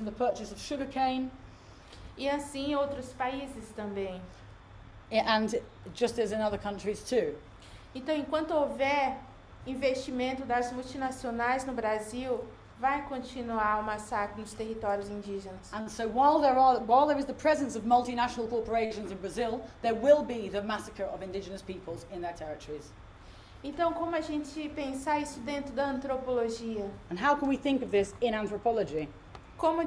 the purchase of sugarcane. E assim outros países também. And just as in other countries too. Então, enquanto houver investimento das multinacionais no Brasil, vai continuar o massacre nos territórios indígenas. And so while there is the presence of multinational corporations in Brazil, there will be the massacre of indigenous peoples in their territories. Então, como a gente pensar isso dentro da antropologia? And how can we think of this in anthropology? Como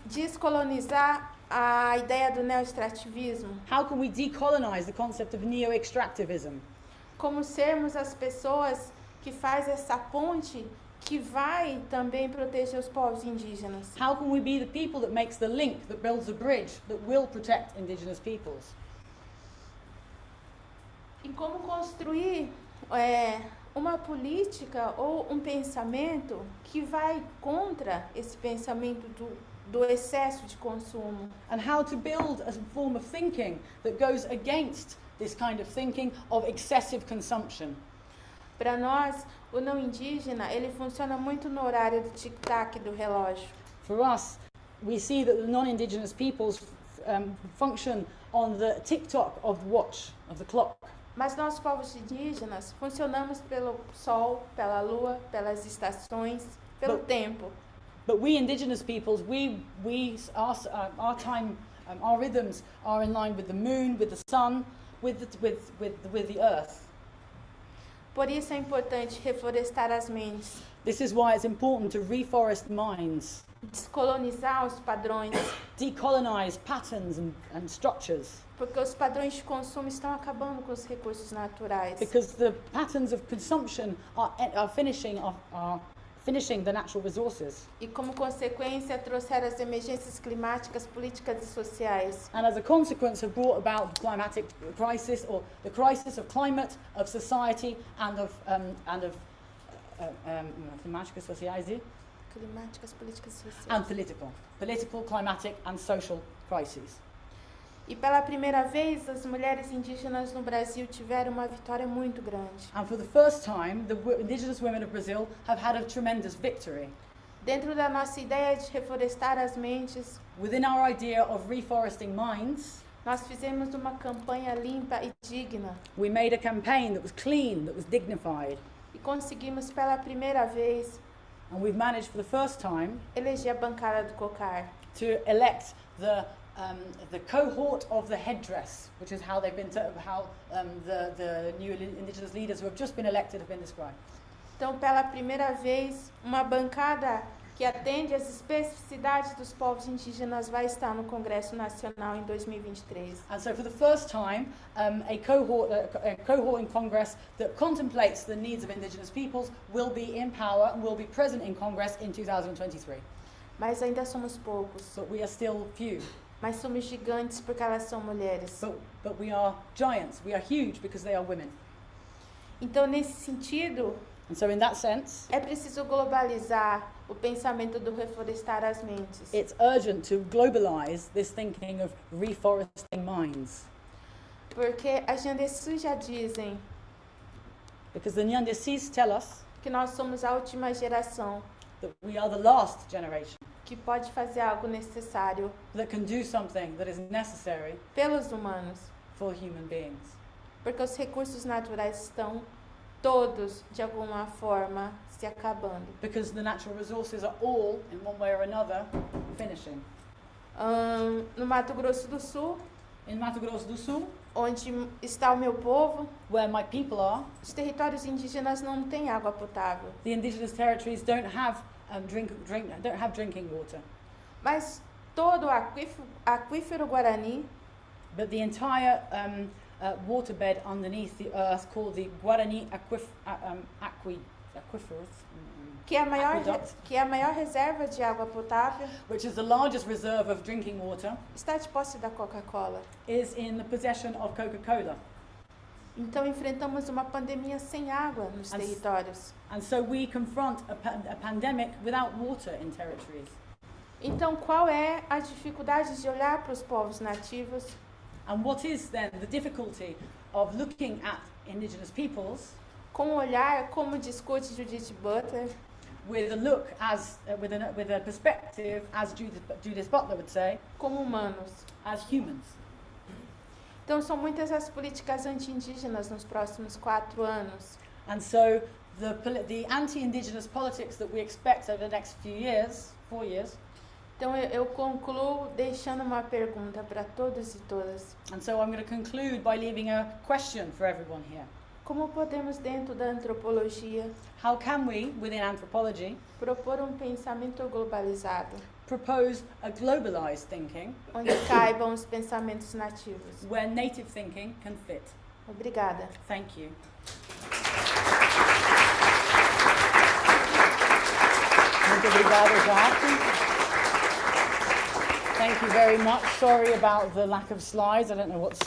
descolonizar a ideia do neoextrativismo? How can we decolonize the concept of neo-extractivism? Como sermos as pessoas que faz essa ponte que vai também proteger os povos indígenas? How can we be the people that makes the link, that builds the bridge, that will protect indigenous peoples? E como construir uma política ou um pensamento que vai contra esse pensamento do excesso de consumo? And how to build a form of thinking that goes against this kind of thinking of excessive consumption. Para nós, o não indígena, ele funciona muito no horário do tic-tac do relógio. For us, we see that the non-indigenous peoples function on the tick-tock of the watch, of the clock. Mas nós, povos indígenas, funcionamos pelo sol, pela lua, pelas estações, pelo tempo. But we indigenous peoples, our time, our rhythms are in line with the moon, with the sun, with the earth. Por isso é importante reflorestar as mentes, This is why it's important to reforest minds, descolonizar os padrões, decolonize patterns and structures, porque os padrões de consumo estão acabando com os recursos naturais. because the patterns of consumption are finishing the natural resources. E como consequência trouxeram as emergências climáticas, políticas e sociais. And as a consequence have brought about the climatic crisis, or the crisis of climate, of society, and of climáticas sociais Climáticas, políticas e sociais. and political, climatic, and social crises. E pela primeira vez, as mulheres indígenas no Brasil tiveram uma vitória muito grande. And for the first time, the indigenous women of Brazil have had a tremendous victory. Dentro da nossa ideia de reflorestar as mentes, Within our idea of reforesting minds, nós fizemos uma campanha limpa e digna. we made a campaign that was clean, that was dignified, E conseguimos pela primeira vez and we've managed for the first time eleger a bancada do COCAR. to elect the cohort of the headdress, which is how they've been the new indigenous leaders who have just been elected have been described. Então, pela primeira vez, uma bancada que atende às especificidades dos povos indígenas vai estar no Congresso Nacional em 2023. And so for the first time, a cohort in Congress that contemplates the needs of indigenous peoples will be in power and will be present in Congress in 2023. Mas ainda somos poucos. But we are still few. Mas somos gigantes porque elas são mulheres. But we are giants. We are huge because they are women. Então, nesse sentido, And so in that sense, é preciso globalizar o pensamento do reflorestar as mentes. it's urgent to globalize this thinking of reforesting minds. Porque as Nyandesus já dizem Because the Nyandesis tell us que nós somos a última geração that we are the last generation que pode fazer algo necessário that can do something that is necessary pelos humanos. for human beings. Porque os recursos naturais estão todos, de alguma forma, se acabando. Because the natural resources are all, in one way or another, finishing. No Mato Grosso do Sul, In Mato Grosso do Sul, onde está o meu povo, where my people are, os territórios indígenas não têm água potável. the indigenous territories don't have drinking water. Mas todo o aquífero Guarani, But the entire waterbed underneath the earth, called the Guarani aquifers, que é Aqueduct. a maior reserva de água potável, which is the largest reserve of drinking water, está de posse da Coca-Cola. is in the possession of Coca-Cola. Então enfrentamos uma pandemia sem água nos territórios. And so we confront a pandemic without water in territories. Então qual é a dificuldade de olhar para os povos nativos And what is then the difficulty of looking at indigenous peoples com um olhar como discute Judith Butler, with a look as, with a perspective, as Judith Butler would say, como humanos. as humans. Então, são muitas as políticas anti-indígenas nos próximos 4 anos. And so the anti-indigenous politics that we expect over the next 4 years. Então, eu concluo deixando uma pergunta para todos e todas. And so I'm going to conclude by leaving a question for everyone here. Como podemos, dentro da antropologia, How can we, within anthropology, propor um pensamento globalizado, propose a globalized thinking onde caibam os pensamentos nativos? where native thinking can fit? Obrigada. Thank you. Muito obrigada, Jacques. Thank you very much. Sorry about the lack of slides. I don't know what's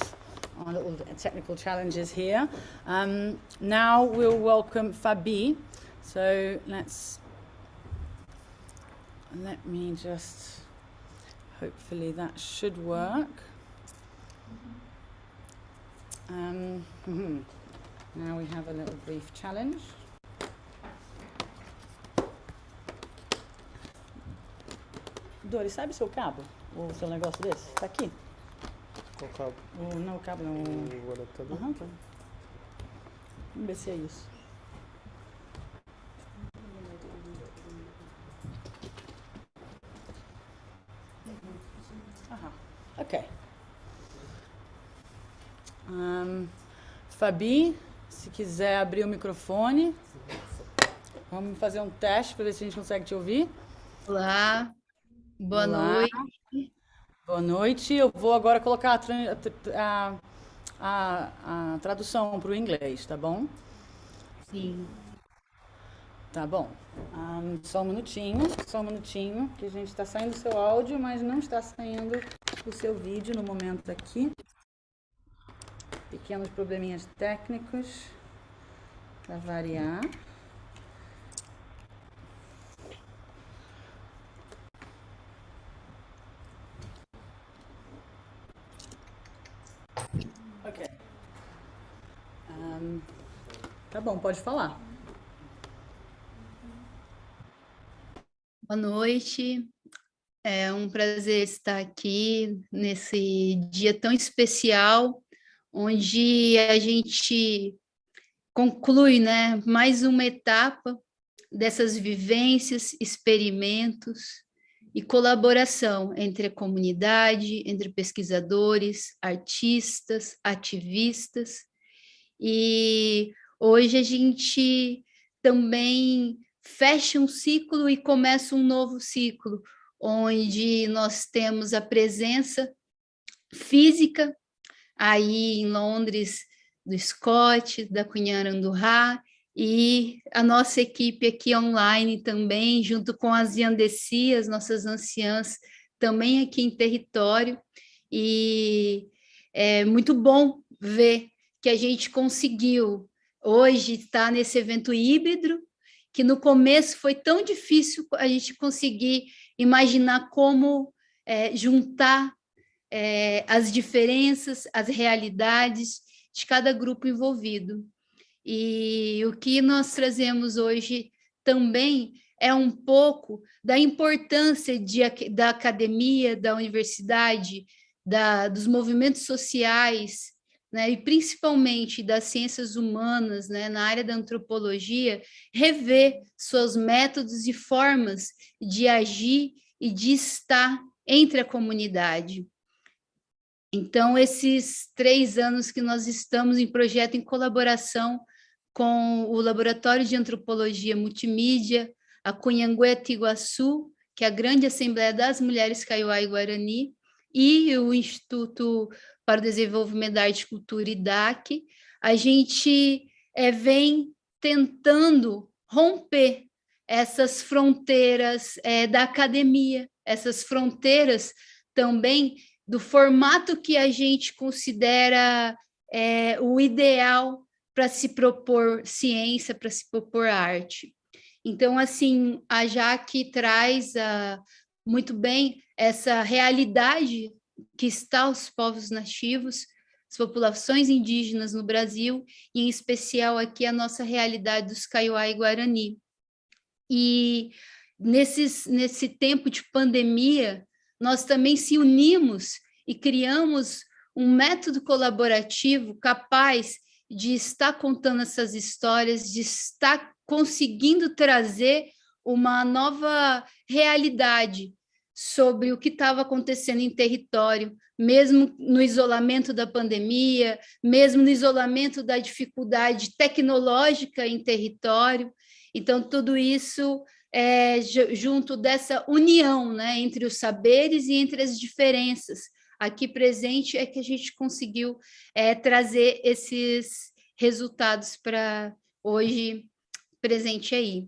our little technical challenges here. Now we'll welcome Fabi. So let me just, hopefully that should work. Now we have a little brief challenge. Dori, sabe seu cabo? O seu negócio desse? Tá aqui? Qual cabo? Não, o cabo não. O adaptador? Aham, tá. Vamos ver se é isso. Aham, ok. Fabi, se quiser abrir o microfone. Vamos fazer um teste para ver se a gente consegue te ouvir. Olá, boa Olá. noite. Boa noite. Eu vou agora colocar a tradução para o inglês, tá bom? Sim, Tá bom. Só um minutinho, que a gente está saindo o seu áudio, mas não está saindo o seu vídeo no momento aqui. Pequenos probleminhas técnicos, para variar. Ok. Tá bom, pode falar. boa noite. É um prazer estar aqui nesse dia tão especial, onde a gente conclui, né, mais uma etapa dessas vivências, experimentos e colaboração entre a comunidade, entre pesquisadores, artistas, ativistas. E hoje a gente também fecha um ciclo e começa um novo ciclo, onde nós temos a presença física, aí em Londres, do Scott, da Cunharandurá, e a nossa equipe aqui online também, junto com as Yandesi, as nossas anciãs, também aqui em território, e é muito bom ver que a gente conseguiu hoje estar nesse evento híbrido, que no começo foi tão difícil a gente conseguir imaginar como juntar as diferenças, as realidades de cada grupo envolvido. E o que nós trazemos hoje também é um pouco da importância da academia, da universidade, dos movimentos sociais, né, e principalmente das ciências humanas, né, na área da antropologia, rever seus métodos e formas de agir e de estar entre a comunidade. Então, esses 3 anos que nós estamos em projeto em colaboração com o Laboratório de Antropologia Multimídia, a Cunhanguê-Tiguaçu, que é a Grande Assembleia das Mulheres Kaiowá e Guarani, e o Instituto para o Desenvolvimento da Arte e Cultura, IDAC, a gente vem tentando romper essas fronteiras da academia, essas fronteiras também do formato que a gente considera o ideal para se propor ciência, para se propor arte. Então, assim, a Jaque traz muito bem essa realidade que está aos povos nativos, as populações indígenas no Brasil, e em especial aqui a nossa realidade dos Kaiowá e Guarani. E nesse tempo de pandemia, nós também se unimos e criamos um método colaborativo capaz de estar contando essas histórias, de estar conseguindo trazer uma nova realidade sobre o que estava acontecendo em território, mesmo no isolamento da pandemia, mesmo no isolamento da dificuldade tecnológica em território. Então, tudo isso junto dessa união, né, entre os saberes e entre as diferenças. Aqui presente é que a gente conseguiu trazer esses resultados para hoje presente aí.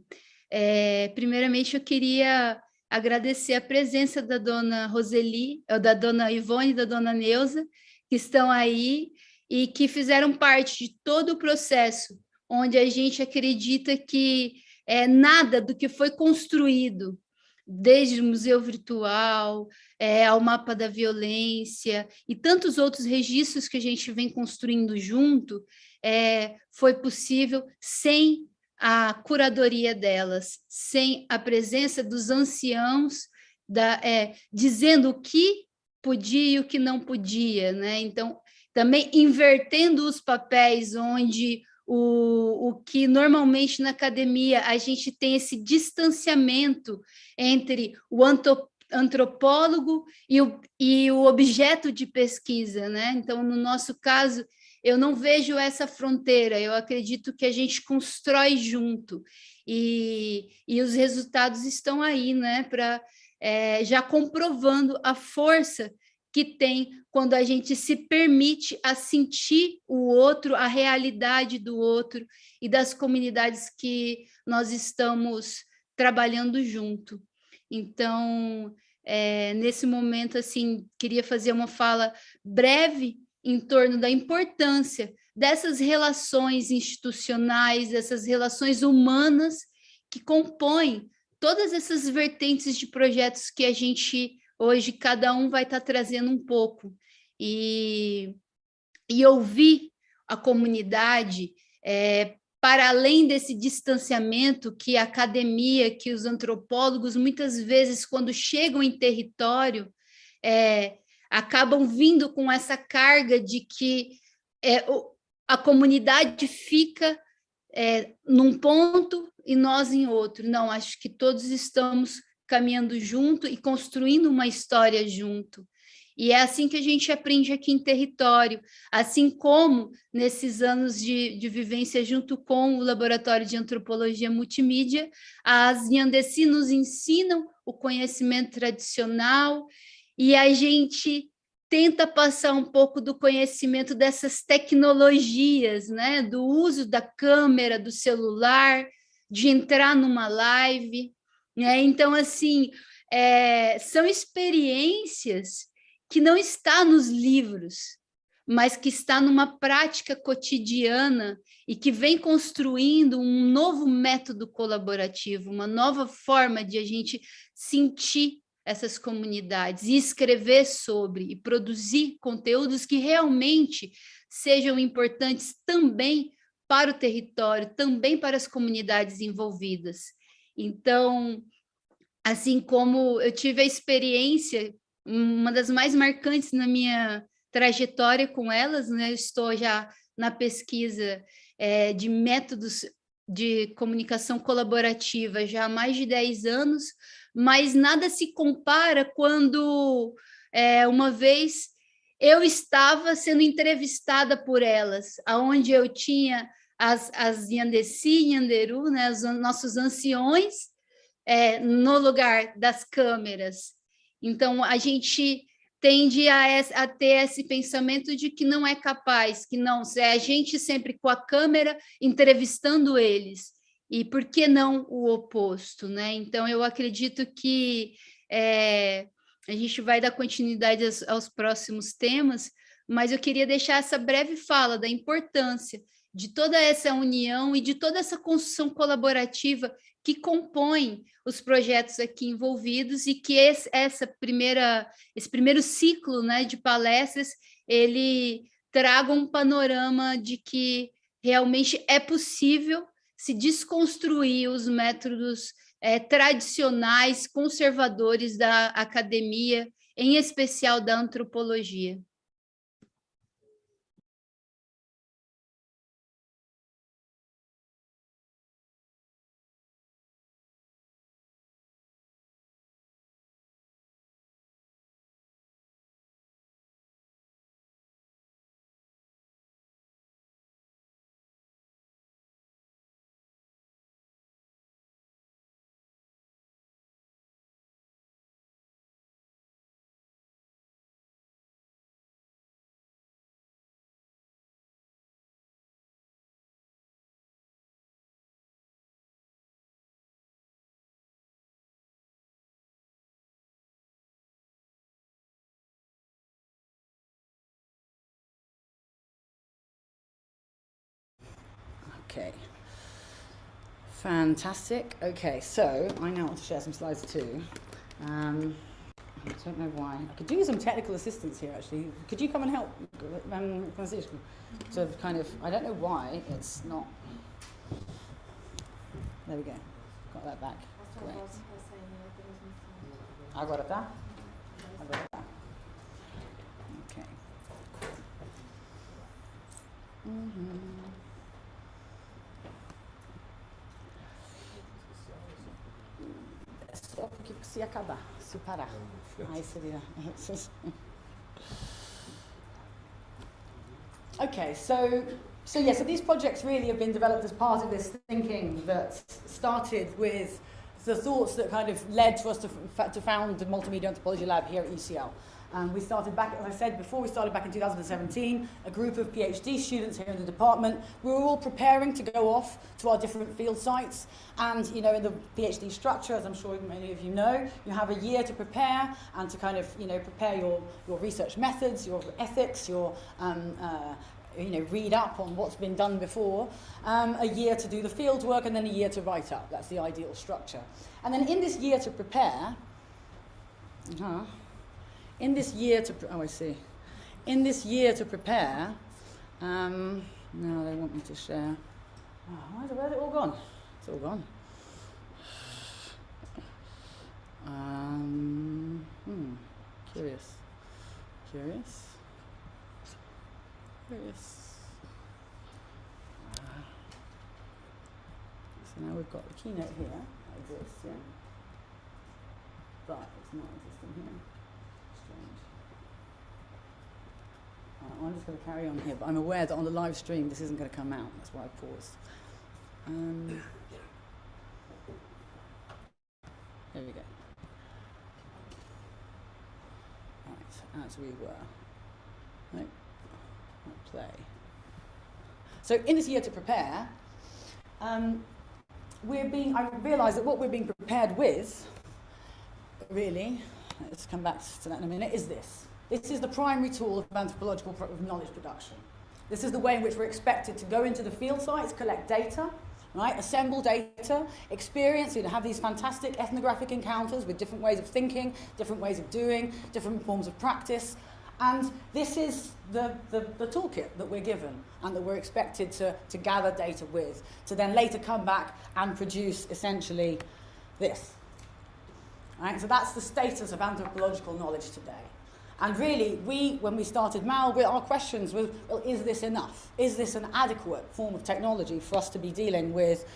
Primeiramente, eu queria agradecer a presença da dona Roseli, da dona Ivone e da dona Neuza, que estão aí e que fizeram parte de todo o processo, onde a gente acredita que nada do que foi construído, desde o museu virtual, ao mapa da violência e tantos outros registros que a gente vem construindo junto, foi possível sem a curadoria delas, sem a presença dos anciãos, dizendo o que podia e o que não podia, né? Então, também invertendo os papéis, onde o que normalmente na academia a gente tem esse distanciamento entre o antropólogo e o objeto de pesquisa, né? Então, no nosso caso, eu não vejo essa fronteira, eu acredito que a gente constrói junto, e os resultados estão aí, né, já comprovando a força que tem quando a gente se permite a sentir o outro, a realidade do outro e das comunidades que nós estamos trabalhando junto. Então, nesse momento, assim, queria fazer uma fala breve em torno da importância dessas relações institucionais, dessas relações humanas que compõem todas essas vertentes de projetos que a gente, hoje, cada um vai estar trazendo um pouco. E ouvir a comunidade, para além desse distanciamento que a academia, que os antropólogos, muitas vezes, quando chegam em território, acabam vindo com essa carga de que a comunidade fica num ponto e nós em outro. Não, acho que todos estamos caminhando junto e construindo uma história junto. E é assim que a gente aprende aqui em território, assim como nesses anos de vivência junto com o Laboratório de Antropologia Multimídia, as Nhandeci nos ensinam o conhecimento tradicional e a gente tenta passar um pouco do conhecimento dessas tecnologias, né? Do uso da câmera, do celular, de entrar numa live, né? Então, assim, são experiências que não está nos livros, mas que está numa prática cotidiana e que vem construindo um novo método colaborativo, uma nova forma de a gente sentir essas comunidades e escrever sobre e produzir conteúdos que realmente sejam importantes também para o território, também para as comunidades envolvidas. Então, assim como eu tive a experiência, uma das mais marcantes na minha trajetória com elas, né? Eu estou já na pesquisa de métodos de comunicação colaborativa já há mais de 10 anos, mas nada se compara quando uma vez eu estava sendo entrevistada por elas, aonde eu tinha as Nhandeci, Nhanderu, né, os nossos anciões, no lugar das câmeras. Então, a gente tende a ter esse pensamento de que não é capaz, que não, é a gente sempre com a câmera entrevistando eles. E por que não o oposto, né? Então, eu acredito que a gente vai dar continuidade aos próximos temas, mas eu queria deixar essa breve fala da importância de toda essa união e de toda essa construção colaborativa que compõe os projetos aqui envolvidos, e que esse primeiro ciclo, né, de palestras, ele traga um panorama de que realmente é possível se desconstruir os métodos tradicionais, conservadores da academia, em especial da antropologia. Okay. Fantastic. Okay, so I now want to share some slides too. I don't know why. I could do some technical assistance here actually. Could you come and help? Francisco? To kind of, I don't know why it's not. There we go. Got that back. Great. Agora tá? Agora tá. Okay. É só porque se acabar, se parar. Aí seria. Okay, so these projects really have been developed as part of this thinking that started with the thoughts that kind of led to us to found the Multimedia Anthropology Lab here at UCL. We started back, as I said before, we started back in 2017, a group of PhD students here in the department. We were all preparing to go off to our different field sites. And, you know, in the PhD structure, as I'm sure many of you know, you have a year to prepare and to kind of, you know, prepare your research methods, your ethics, your, you know, read up on what's been done before, a year to do the field work, and then a year to write up. That's the ideal structure. And then in this year to prepare, in this year to prepare, now they want me to share. Oh, where's it all gone? It's all gone. Curious. So now we've got the keynote here, that exists, yeah. But it's not existing here. Strange. I'm just going to carry on here, but I'm aware that on the live stream this isn't going to come out. That's why I paused. There we go. Right, as we were. Right. Play. So in this year to prepare, I realise that what we're being prepared with, really, let's come back to that in a minute, is this. This is the primary tool of anthropological knowledge production. This is the way in which we're expected to go into the field sites, collect data, right, assemble data, experience, you know, have these fantastic ethnographic encounters with different ways of thinking, different ways of doing, different forms of practice. And this is the toolkit that we're given and that we're expected to gather data with, to then later come back and produce essentially this. Right? So that's the status of anthropological knowledge today. And really, when we started MAL, our questions were, well, is this enough? Is this an adequate form of technology for us to be dealing with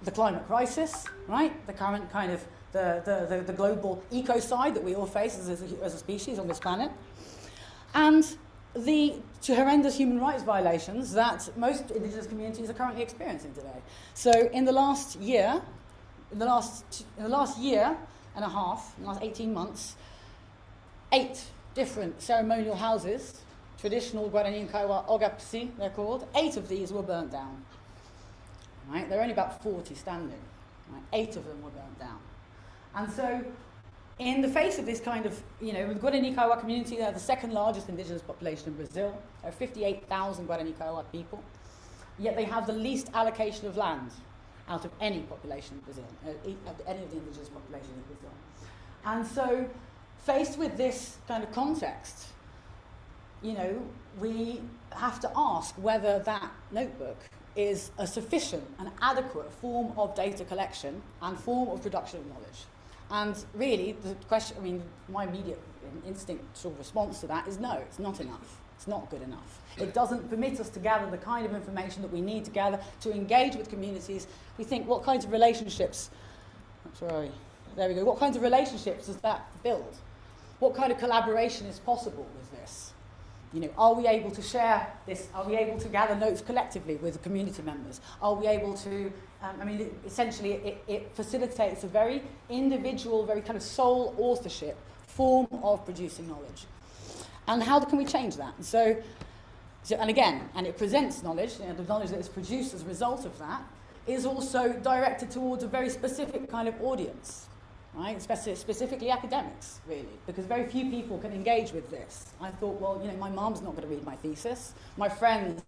the climate crisis, right? The current kind of, the global ecocide that we all face as a species on this planet. And the horrendous human rights violations that most Indigenous communities are currently experiencing today. So in the last year, in the last year and a half, in the last 18 months, 8 different ceremonial houses, traditional Guarani and Kaiwa Ogapsi, they're called, 8 of these were burnt down. Right? There are only about 40 standing. Right? 8 of them were burnt down. And so, in the face of this kind of, you know, the Guarani Kaiwa community, they're the second largest indigenous population in Brazil. There are 58,000 Guarani Kaiwa people, yet they have the least allocation of land out of any population in Brazil, any of the indigenous populations in Brazil. And so, faced with this kind of context, you know, we have to ask whether that notebook is a sufficient and adequate form of data collection and form of production of knowledge. And really, the question, I mean, my immediate instinctual response to that is no, it's not enough. It's not good enough. It doesn't permit us to gather the kind of information that we need to gather to engage with communities. We think, what kinds of relationships, sorry, there we go, what kinds of relationships does that build? What kind of collaboration is possible with this? You know, are we able to share this? Are we able to gather notes collectively with the community members? Are we able to, essentially it facilitates a very individual, very kind of sole authorship form of producing knowledge. And how can we change that? And it presents knowledge, you know, the knowledge that is produced as a result of that is also directed towards a very specific kind of audience. Right? Specifically academics, really, because very few people can engage with this. I thought, well, you know, my mom's not going to read my thesis. My friends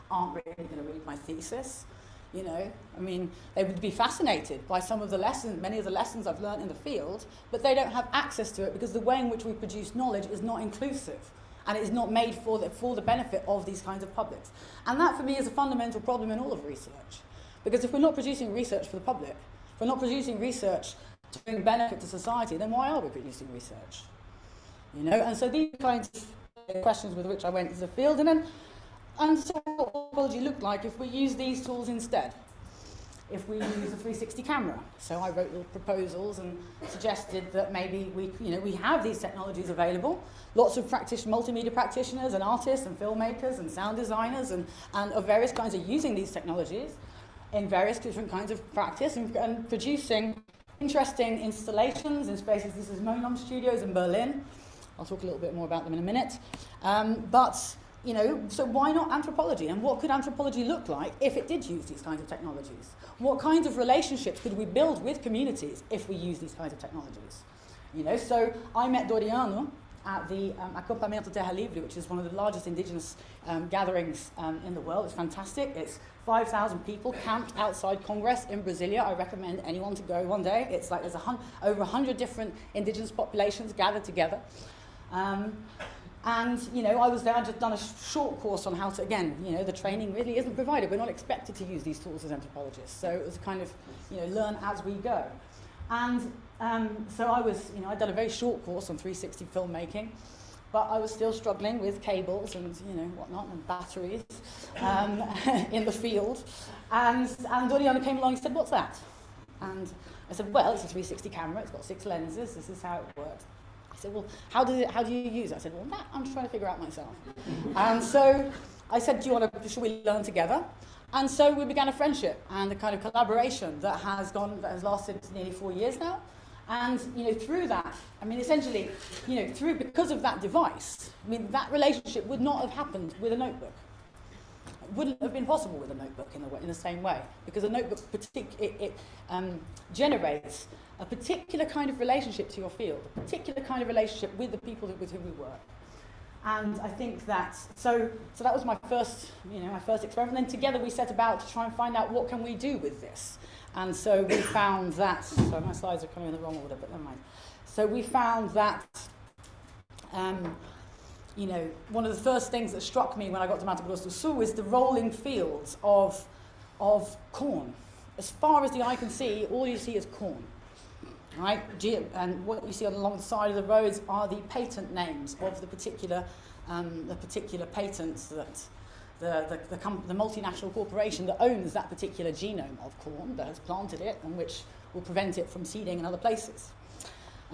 aren't really going to read my thesis. You know, I mean, they would be fascinated by some of the lessons, many of the lessons I've learned in the field, but they don't have access to it because the way in which we produce knowledge is not inclusive and it is not made for the benefit of these kinds of publics. And that, for me, is a fundamental problem in all of research. Because if we're not producing research for the public, if we're not producing research to bring benefit to society, then why are we producing research? You know, and so these kinds of questions with which I went into the field, and so what anthropology looked like if we use these tools instead. If we use a 360 camera. So I wrote little proposals and suggested that maybe we have these technologies available. Lots of multimedia practitioners and artists and filmmakers and sound designers and of various kinds are using these technologies in various different kinds of practice and producing interesting installations in spaces. This is Monom Studios in Berlin. I'll talk a little bit more about them in a minute. But, you know, so why not anthropology? And what could anthropology look like if it did use these kinds of technologies? What kinds of relationships could we build with communities if we use these kinds of technologies? You know, so I met Doriano at the Acampamento Terra Livre, which is one of the largest indigenous gatherings in the world. It's fantastic. It's 5,000 people camped outside Congress in Brasilia. I recommend anyone to go one day. It's like there's over 100 different indigenous populations gathered together. And, you know, I was there, I'd just done a short course on how to, again, you know, the training really isn't provided. We're not expected to use these tools as anthropologists. So it was a kind of, you know, learn as we go. And so I was, you know, I'd done a very short course on 360 filmmaking, but I was still struggling with cables and, you know, whatnot, and batteries in the field. And Doriano came along and said, "What's that?" And I said, "Well, it's a 360 camera. It's got 6 lenses. This is how it works." He said, "Well, how do you use it?" I said, "Well, that I'm trying to figure out myself." And so I said, should we learn together? And so we began a friendship and a kind of collaboration that has lasted nearly 4 years now. And, you know, through that, I mean, essentially, you know, because of that device, I mean, that relationship would not have happened with a notebook. It wouldn't have been possible with a notebook in the same way, because a notebook generates a particular kind of relationship to your field, a particular kind of relationship with the people with whom we work. And I think that, so that was my first experiment. And then together we set about to try and find out what can we do with this. And so we found that, sorry, my slides are coming in the wrong order, but never mind. So we found that, you know, one of the first things that struck me when I got to Mato Grosso do Sul is the rolling fields of corn. As far as the eye can see, all you see is corn. Right? And what you see along the side of the roads are the patent names of the particular patents that the multinational corporation that owns that particular genome of corn, that has planted it and which will prevent it from seeding in other places.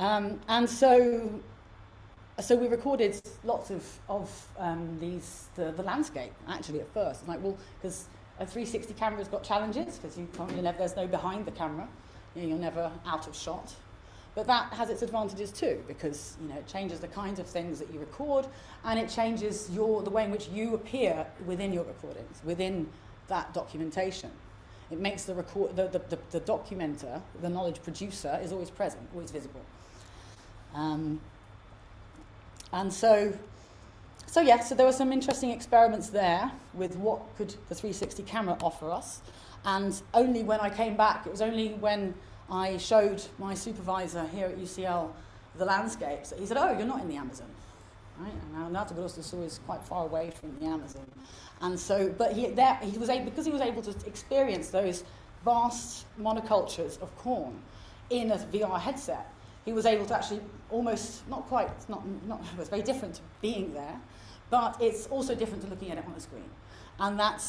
And so we recorded lots of the landscape actually at first. It's like, well, because a 360 camera's got challenges because there's no behind the camera. You're never out of shot. But that has its advantages too, because, you know, it changes the kinds of things that you record, and it changes the way in which you appear within your recordings, within that documentation. It makes the documenter, the knowledge producer, is always present, always visible. And so there were some interesting experiments there with what could the 360 camera offer us. And only when I came back, it was only when I showed my supervisor here at UCL the landscapes that he said, "Oh, you're not in the Amazon." right? And Mato Grosso do Sul is quite far away from the Amazon. And so, but he was able, because he was able to experience those vast monocultures of corn in a VR headset, he was able to actually almost, not quite, it was very different to being there, but it's also different to looking at it on a screen. And that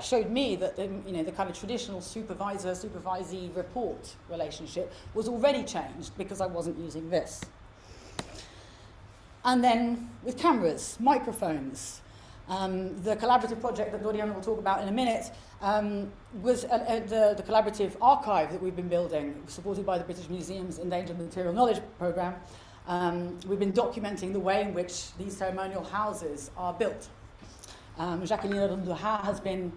showed me that the kind of traditional supervisor-supervisee report relationship was already changed because I wasn't using this. And then with cameras, microphones, the collaborative project that Doriana will talk about in a minute was the collaborative archive that we've been building, supported by the British Museum's Endangered Material Knowledge Programme. We've been documenting the way in which these ceremonial houses are built. Jacqueline Runduha has been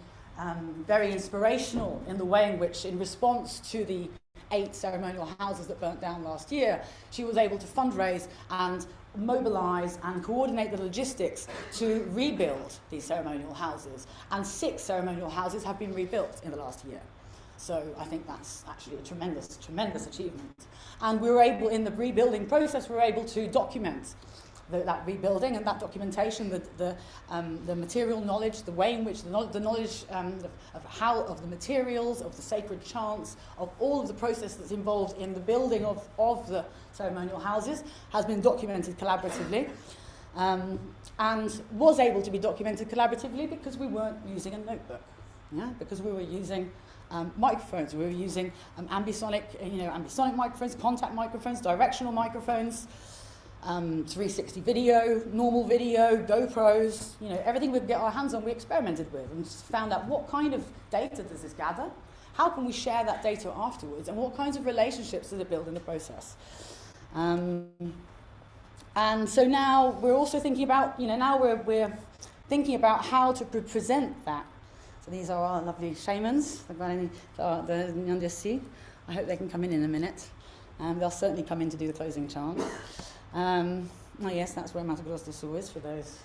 very inspirational in the way in which, in response to the 8 ceremonial houses that burnt down last year, she was able to fundraise and mobilize and coordinate the logistics to rebuild these ceremonial houses. And 6 ceremonial houses have been rebuilt in the last year. So I think that's actually a tremendous, tremendous achievement. And we were able, in the rebuilding process, we were able to document that rebuilding and that documentation, the material knowledge, the way in which the knowledge of the materials, of the sacred chants, of all of the process that's involved in the building of the ceremonial houses has been documented collaboratively, and was able to be documented collaboratively because we weren't using a notebook, because we were using microphones. We were using ambisonic microphones, contact microphones, directional microphones, 360 video, normal video, GoPros, everything we could get our hands on we experimented with and found out what kind of data does this gather, how can we share that data afterwards, and what kinds of relationships does it build in the process. And so now we're also thinking about, now we're thinking about how to present that. So these are our lovely shamans, the Nyandesi. I hope they can come in a minute. They'll certainly come in to do the closing chant. Oh yes, that's where Mato Grosso do Sul is for those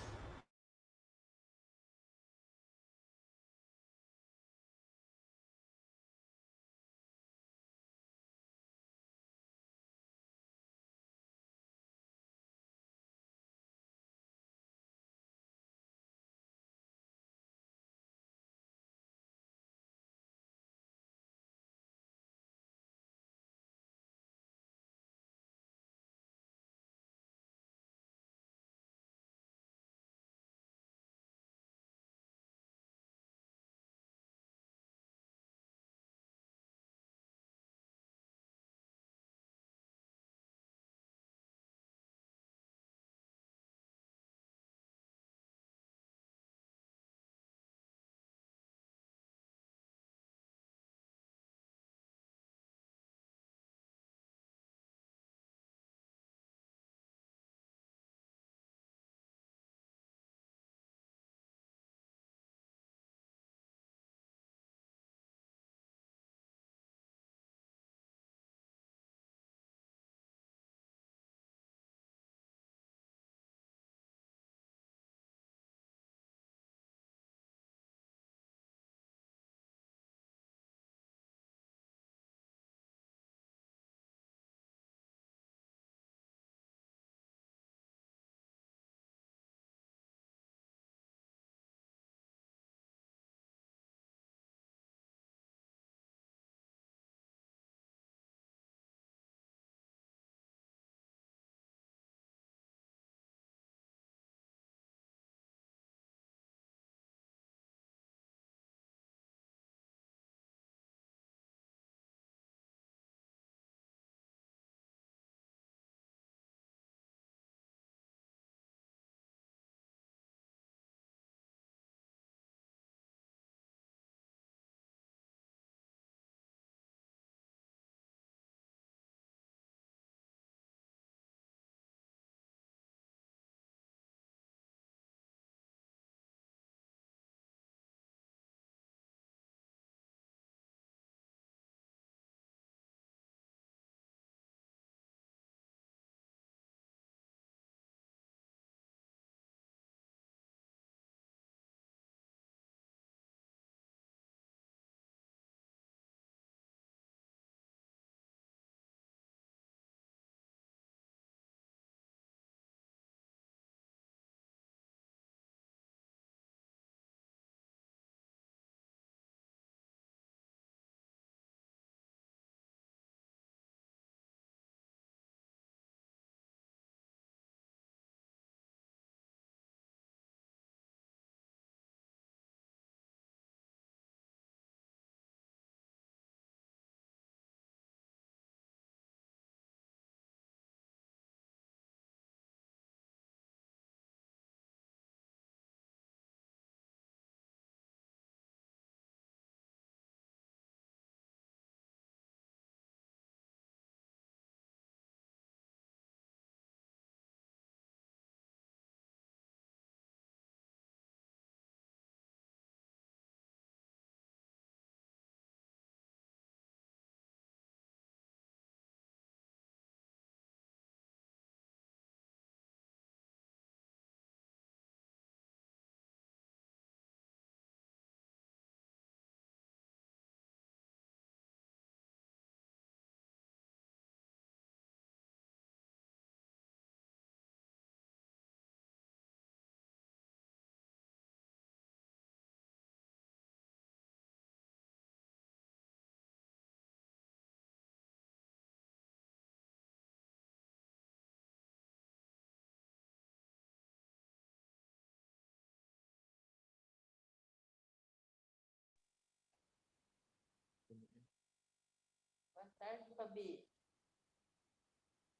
tarde, Fabi.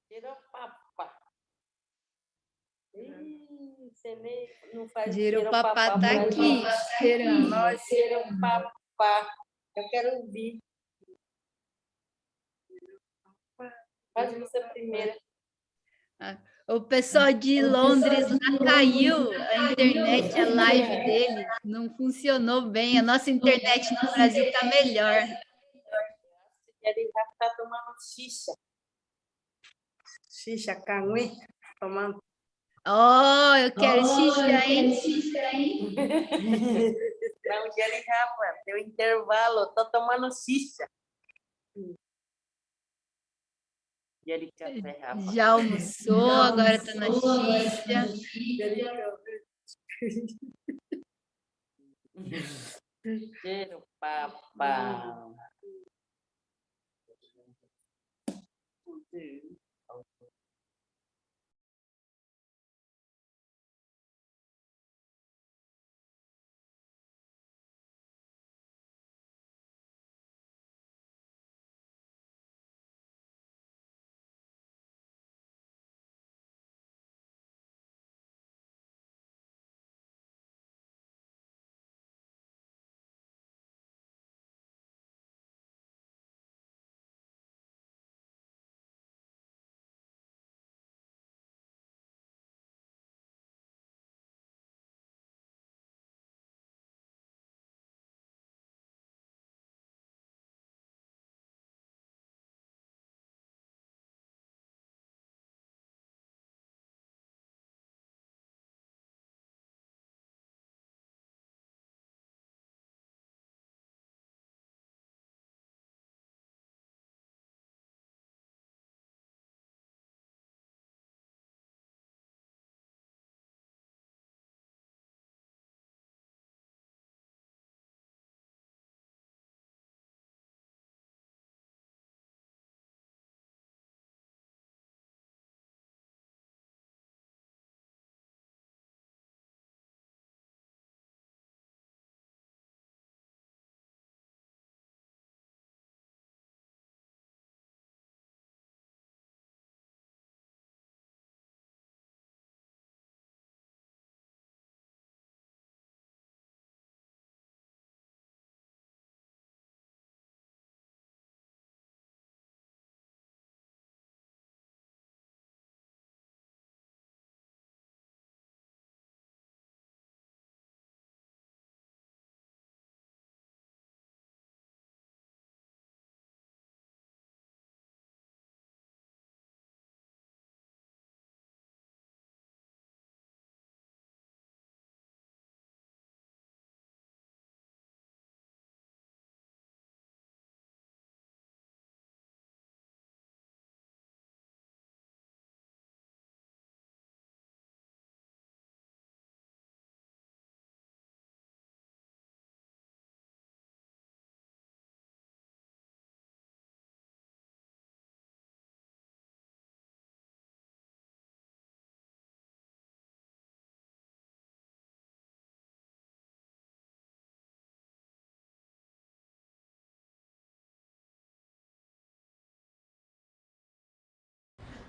Giropapa. Você nem não faz Giropapá giropapá tá pra aqui, gente. esperando. Nós, giropapá. Eu quero ouvir. Faz você primeiro. O pessoal de Londres lá caiu a internet, a live dele não funcionou bem. A nossa internet no Brasil tá melhor. Ele já tá tomando xixa. Xixa, canui, tomando. Oh, eu quero xixi, hein? Não, ele já, mano, deu intervalo, tô tomando xixa. E ele café, Rafa. Já almoçou, agora tá na xixa. Cheiro, papá.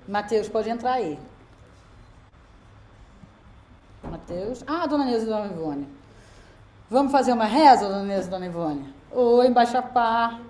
Matheus, pode entrar aí. Matheus. Ah, dona Neuza e dona Ivone. Vamos fazer uma reza, dona Neuza e dona Ivone? Oi, Baixapá.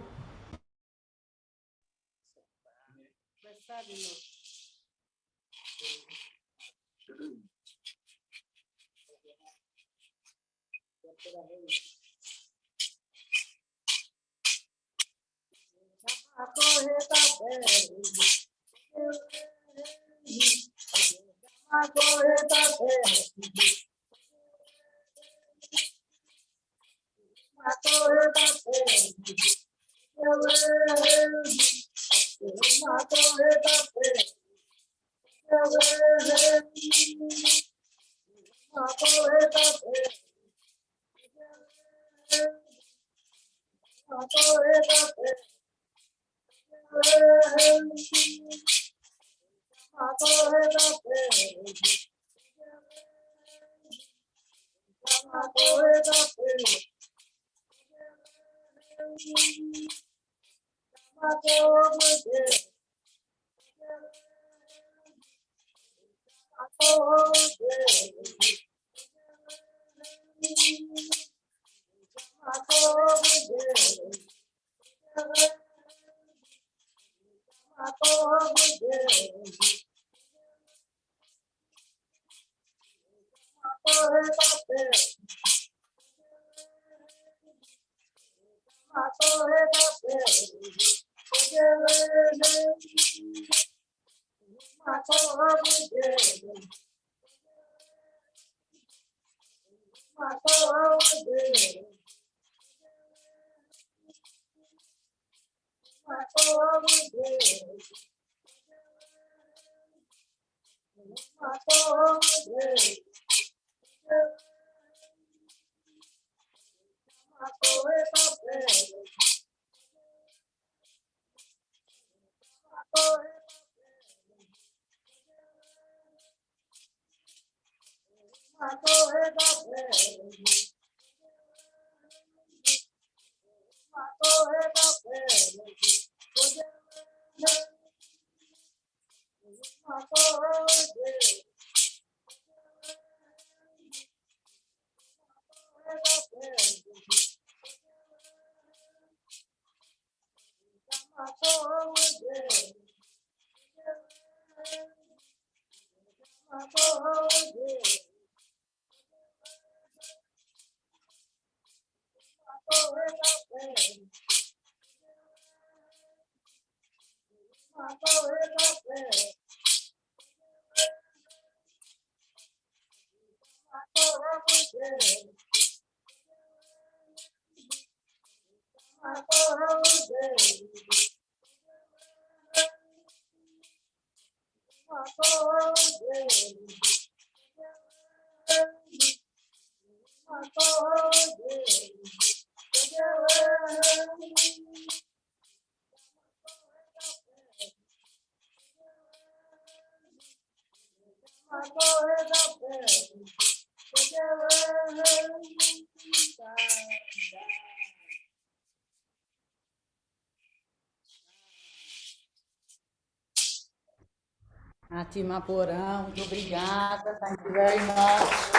Fátima Porão, muito obrigada. Thank you very much.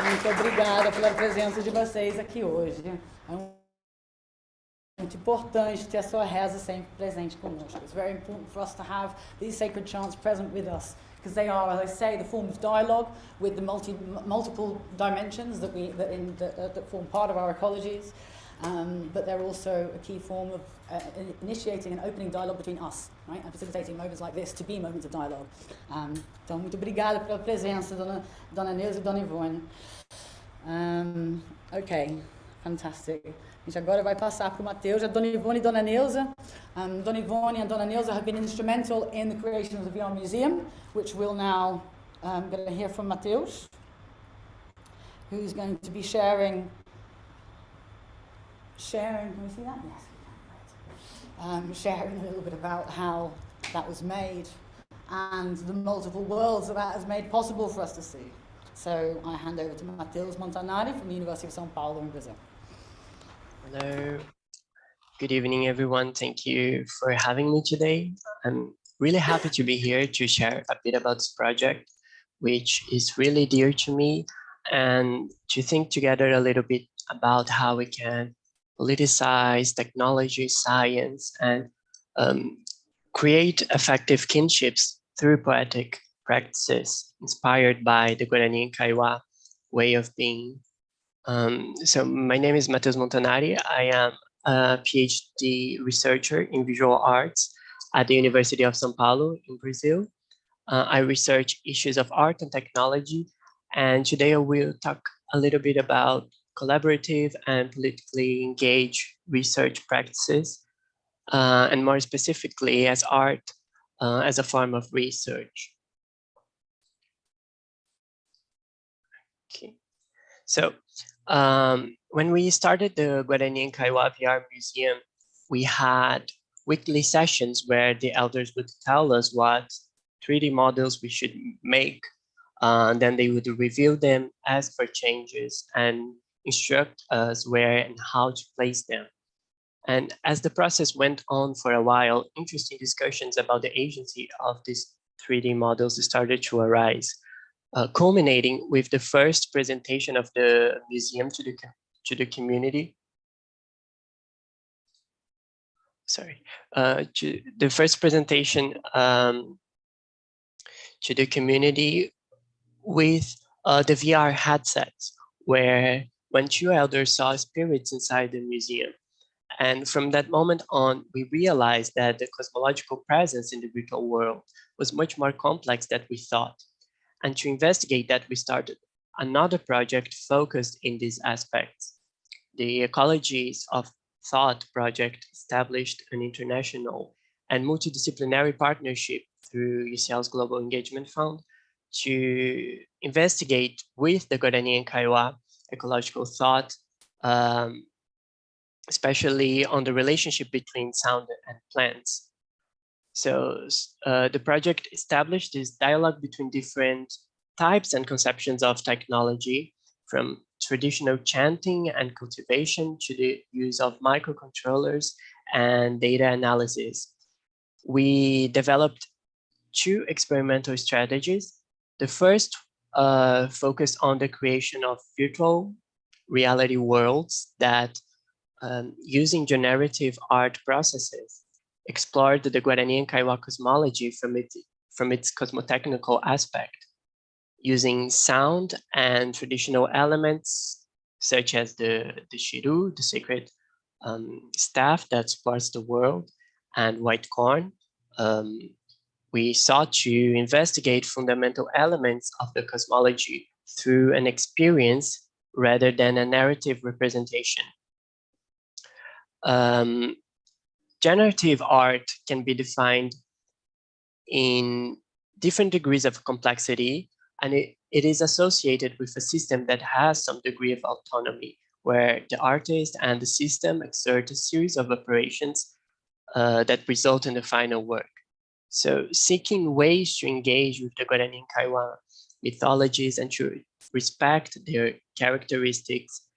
Muito obrigada pela presença de vocês aqui hoje. É muito importante ter a sua reza sempre presente conosco. It's very important for us to have these sacred chants present with us, because they are, as I say, the form of dialogue with the multiple dimensions that form part of our ecologies. But they're also a key form of initiating and opening dialogue between us, right? And facilitating moments like this to be moments of dialogue. Então, muito obrigada pela presença, Dona Neuza e Dona Ivone. Ok, fantastic. A gente agora vai passar para o Mateus, a Dona Ivone e Dona Neuza. Dona Ivone and Dona Neuza have been instrumental in the creation of the VR Museum, which we'll now going to hear from Mateus, who's going to be sharing, can we see that? Yes, we can, right. Sharing a little bit about how that was made and the multiple worlds that has made possible for us to see. So I hand over to Matheus Montanari from the University of São Paulo in Brazil. Hello, good evening everyone. Thank you for having me today. I'm really happy to be here to share a bit about this project, which is really dear to me, and to think together a little bit about how we can politicize technology, science, and create effective kinships through poetic practices inspired by the Guarani and Kaiwa way of being. So my name is Matheus Montanari. I am a PhD researcher in visual arts at the University of São Paulo in Brazil. I research issues of art and technology, and today I will talk a little bit about collaborative and politically engaged research practices, and more specifically as art as a form of research. Okay, so when we started the Guarani and Kaiwa VR Museum, we had weekly sessions where the elders would tell us what 3D models we should make And then they would review them, ask for changes, and instruct us where and how to place them. And as the process went on for a while, interesting discussions about the agency of these 3D models started to arise, culminating with the first presentation of the museum to the community. Sorry, to the first presentation to the community with the VR headsets, where when 2 elders saw spirits inside the museum. And from that moment on, we realized that the cosmological presence in the virtual world was much more complex than we thought. And to investigate that, we started another project focused in these aspects. The Ecologies of Thought project established an international and multidisciplinary partnership through UCL's Global Engagement Fund to investigate with the Guarani and Kaiowá ecological thought, especially on the relationship between sound and plants. So the project established this dialogue between different types and conceptions of technology, from traditional chanting and cultivation to the use of microcontrollers and data analysis. We developed 2 experimental strategies. The first focused on the creation of virtual reality worlds that, using generative art processes, explored the Guarani and Kaiowá cosmology from its cosmotechnical aspect, using sound and traditional elements such as the shiru, the sacred staff that supports the world, and white corn. We sought to investigate fundamental elements of the cosmology through an experience rather than a narrative representation. Generative art can be defined in different degrees of complexity, and it is associated with a system that has some degree of autonomy, where the artist and the system exert a series of operations that result in the final work. So seeking ways to engage with the Guarani and Kaiowá mythologies and to respect their characteristics,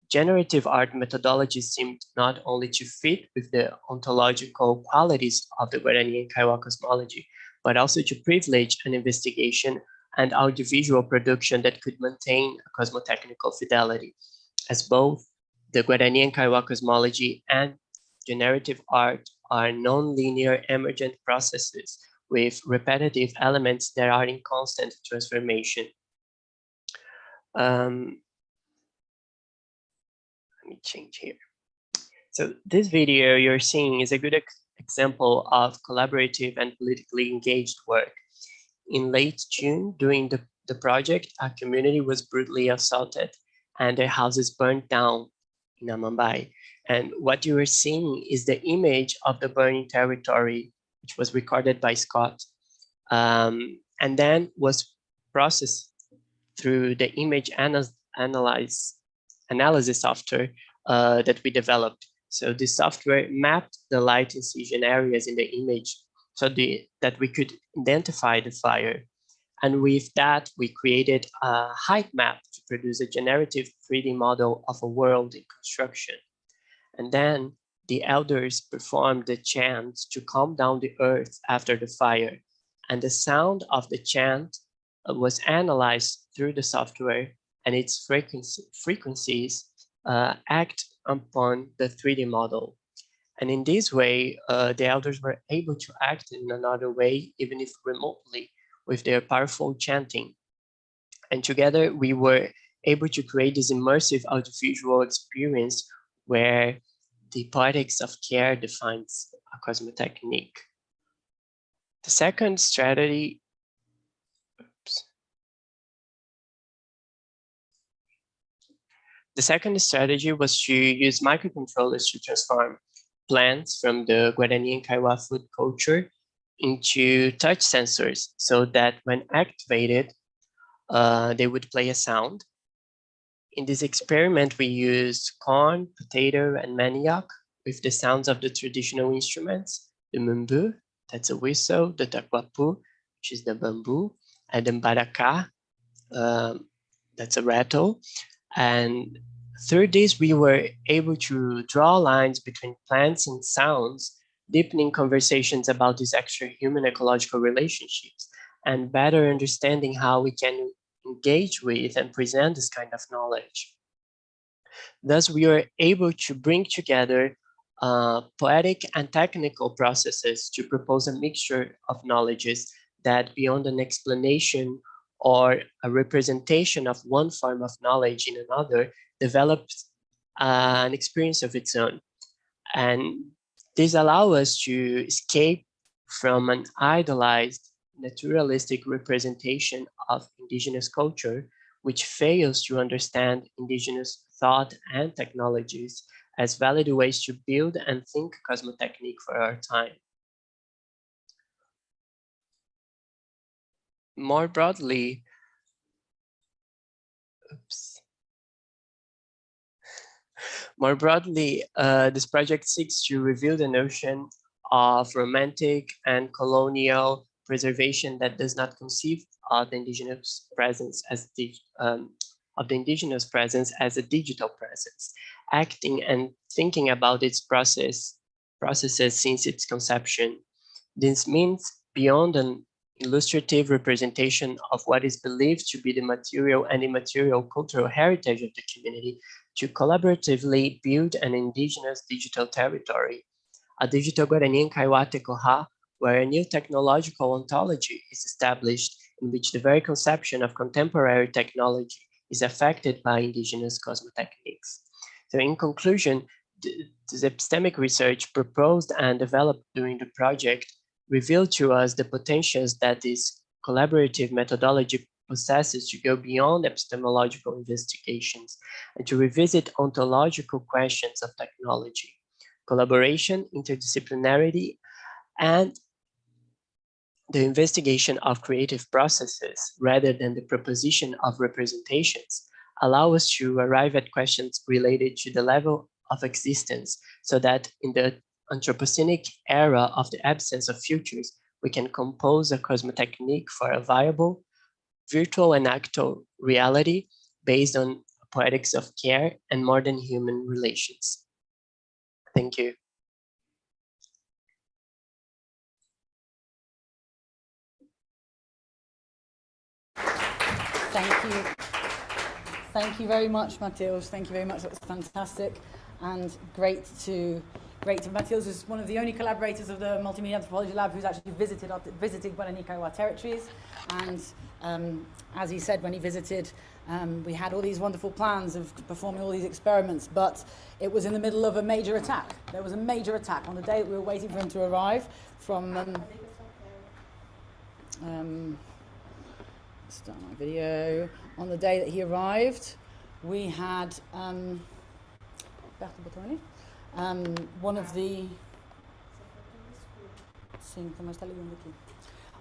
generative art methodologies seemed not only to fit with the ontological qualities of the Guarani and Kaiowá cosmology, but also to privilege an investigation and audiovisual production that could maintain a cosmotechnical fidelity, as both the Guarani and Kaiowá cosmology and generative art are non-linear emergent processes with repetitive elements that are in constant transformation. Let me change here. So this video you're seeing is a good example of collaborative and politically engaged work. In late June, during the project, a community was brutally assaulted and their houses burned down in Amambai. And what you are seeing is the image of the burning territory, which was recorded by Scott, and then was processed through the image analysis software that we developed. So this software mapped the light incision areas in the image so that we could identify the fire. And with that, we created a height map to produce a generative 3D model of a world in construction. And then the elders performed the chant to calm down the earth after the fire. And the sound of the chant was analyzed through the software, and its frequencies act upon the 3D model. And in this way, the elders were able to act in another way, even if remotely, with their powerful chanting. And together we were able to create this immersive audiovisual experience where the poetics of care defines a cosmotechnique. The second strategy, The second strategy was to use microcontrollers to transform plants from the Guarani and Kaiowá food culture into touch sensors so that when activated, they would play a sound. In this experiment, we used corn, potato, and manioc with the sounds of the traditional instruments, the mumbu, that's a whistle, the taquapu, which is the bamboo, and the baracá, that's a rattle. And through this, we were able to draw lines between plants and sounds, deepening conversations about these extra-human ecological relationships, and better understanding how we can engage with and present this kind of knowledge. Thus, we were able to bring together poetic and technical processes to propose a mixture of knowledges that, beyond an explanation or a representation of one form of knowledge in another, develops an experience of its own. And this allows us to escape from an idolized, naturalistic representation of indigenous culture, which fails to understand indigenous thought and technologies as valid ways to build and think cosmotechnique for our time. More broadly, this project seeks to reveal the notion of romantic and colonial preservation that does not conceive of the indigenous presence as the indigenous presence as a digital presence, acting and thinking about its processes since its conception. This means beyond an illustrative representation of what is believed to be the material and immaterial cultural heritage of the community, to collaboratively build an indigenous digital territory, a digital Guarani and Kaiwa Tekoha, where a new technological ontology is established in which the very conception of contemporary technology is affected by indigenous cosmotechniques. So in conclusion, this epistemic research proposed and developed during the project revealed to us the potentials that this collaborative methodology possesses to go beyond epistemological investigations and to revisit ontological questions of technology, collaboration, interdisciplinarity, and the investigation of creative processes rather than the proposition of representations allow us to arrive at questions related to the level of existence, so that in the Anthropocenic era of the absence of futures, we can compose a cosmotechnique for a viable, virtual and actual reality based on poetics of care and more than human relations. Thank you. Thank you. Thank you very much, Matheus. Thank you very much. That was fantastic and great to Matheus is one of the only collaborators of the Multimedia Anthropology Lab who's actually visited Guarani Kaiwa territories. And as he said when he visited, we had all these wonderful plans of performing all these experiments, but it was in the middle of a major attack. There was a major attack on the day that we were waiting for him to arrive from... start my video. On the day that he arrived, we had one of the...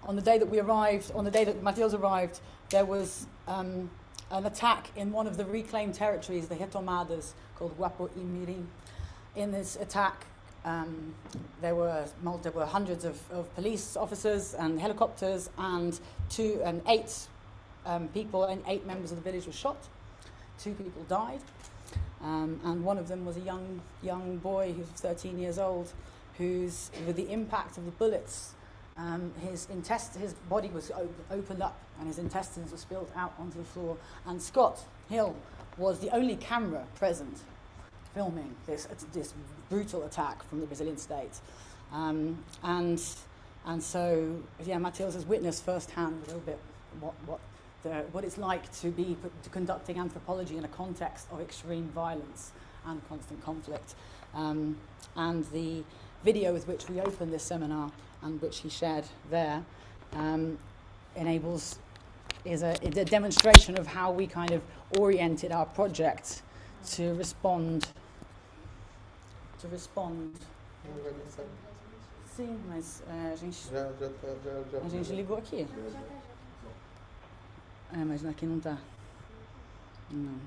On the day that we arrived, on the day that Matheus arrived, there was an attack in one of the reclaimed territories, the Retomadas, called Guapo y Mirim. In this attack, there were hundreds of police officers and helicopters, and 8 people and 8 members of the village were shot. 2 people died, and one of them was a young boy who was 13 years old, who's, with the impact of the bullets, his body was opened up and his intestines were spilled out onto the floor. And Scott Hill was the only camera present filming this brutal attack from the Brazilian state. And so, yeah, Matheus has witnessed firsthand a little bit what it's like to be conducting anthropology in a context of extreme violence and constant conflict. And the video with which we opened this seminar and which he shared there is a demonstration of how we kind of oriented our project to respond. Sim, mas a gente ligou aqui. Mas aqui não tá. Não.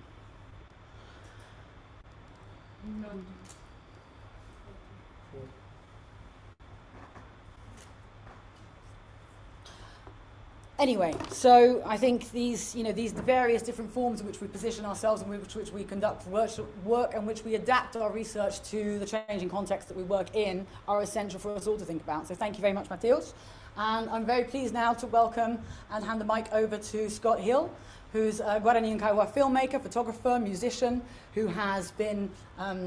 Anyway, so I think these various different forms in which we position ourselves and which we conduct work and which we adapt our research to the changing context that we work in are essential for us all to think about. So thank you very much, Mateus. And I'm very pleased now to welcome and hand the mic over to Scott Hill, who's a Guarani and Kaiwa filmmaker, photographer, musician, who has been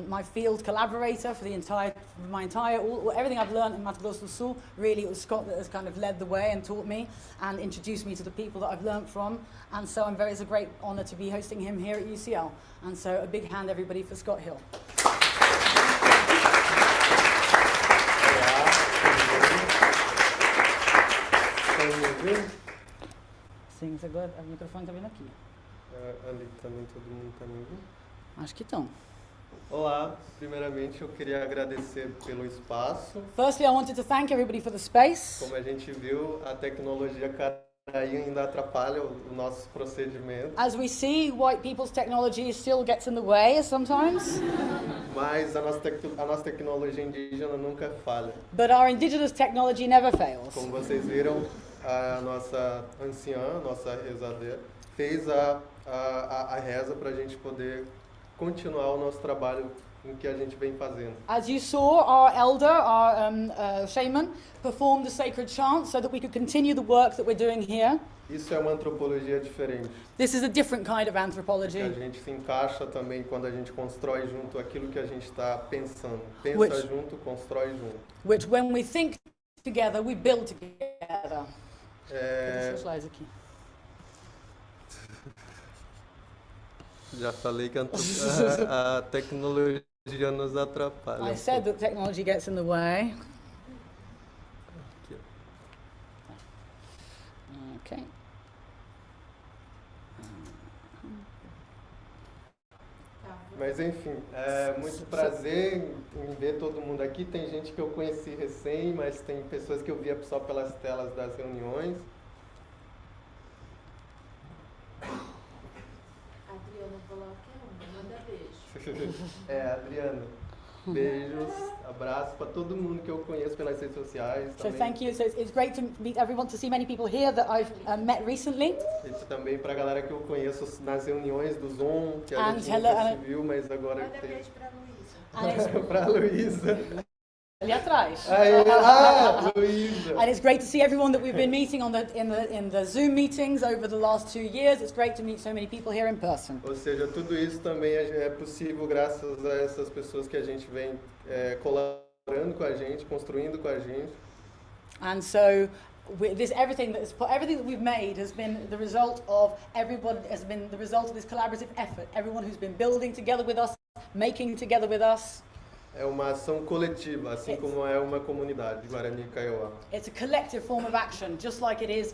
my field collaborator for everything I've learned in Mato Grosso do Sul. Really, it was Scott that has kind of led the way and taught me and introduced me to the people that I've learned from. And so it's a great honor to be hosting him here at UCL. And so a big hand, everybody, for Scott Hill. Sim, agora o microfone está vindo aqui. Ali também todo mundo está me ouvindo? Acho que estão. Olá, primeiramente eu queria agradecer pelo espaço. Firstly, I wanted to thank everybody for the space. Como a gente viu, a tecnologia ainda atrapalha os nossos procedimentos. As we see, white people's technology still gets in the way sometimes. Mas a nossa tecnologia indígena nunca falha. But our indigenous technology never fails. Como vocês viram, a nossa anciã, nossa rezadeira, fez a reza para a gente poder continuar o nosso trabalho em que a gente vem fazendo. As you saw, our elder, our shaman, performed the sacred chant so that we could continue the work that we're doing here. Isso é uma antropologia diferente. This is a different kind of anthropology. A gente se encaixa também quando a gente constrói junto aquilo que a gente está pensando. Pensa junto, constrói junto. Which, when we think together, we build together. Slides aqui. Já falei que a tecnologia nos atrapalha. I said that technology gets in the way. Aqui. Okay. Mas enfim, é muito prazer em ver todo mundo aqui. Tem gente que eu conheci recém, mas tem pessoas que eu via só pelas telas das reuniões. Adriana Boloca manda beijo. Adriana, beijos, abraço para todo mundo que eu conheço pelas redes sociais. So também. thank you. So it's great to meet everyone, to see many people here that I've met recently. Isso também para a galera que eu conheço nas reuniões do Zoom, que a gente hello, nunca se viu, mas agora Manda tem. beijo pra Luísa. Para a Luísa. Ali atrás. Luísa. And it's great to see everyone that we've been meeting in the Zoom meetings over the last 2 years. It's great to meet so many people here in person. Ou seja, tudo isso também é possível graças a essas pessoas que a gente vem colaborando com a gente, construindo com a gente. And so everything that we've made has been the result of this collaborative effort. Everyone who's been building together with us, making together with us. É uma ação coletiva, assim como é uma comunidade, Guarani e Kaiowá. It's a collective form of action, just like it is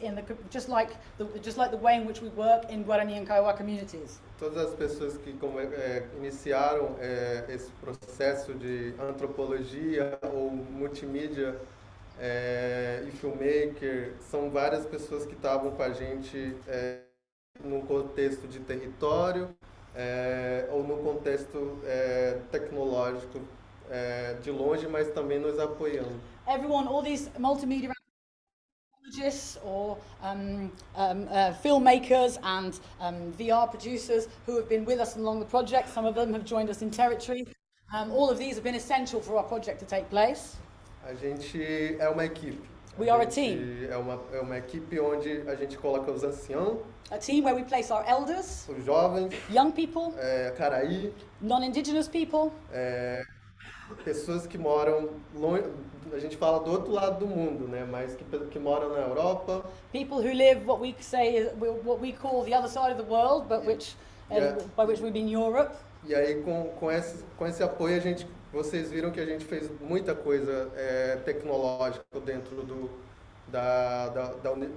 just like the way in which we work in Guarani and Kaiowá communities. Todas as pessoas que iniciaram esse processo de antropologia ou multimídia e filmmaker são várias pessoas que estavam com a gente num contexto de território ou no contexto tecnológico de longe, mas também nos apoiando. Everyone, all these multimedia anthropologists or filmmakers and VR producers who have been with us along the project. Some of them have joined us in territory. All of these have been essential for our project to take place. A gente é uma equipe. We are a team. É uma equipe onde a gente coloca os anciãos, A team where we place our elders, os jovens, young people, Caraí, non-indigenous people, pessoas que moram longe, a gente fala do outro lado do mundo, né? Mas que moram na Europa. people who live what we call the other side of the world, but by which we mean Europe. E aí com esse apoio vocês viram que a gente fez muita coisa tecnológica dentro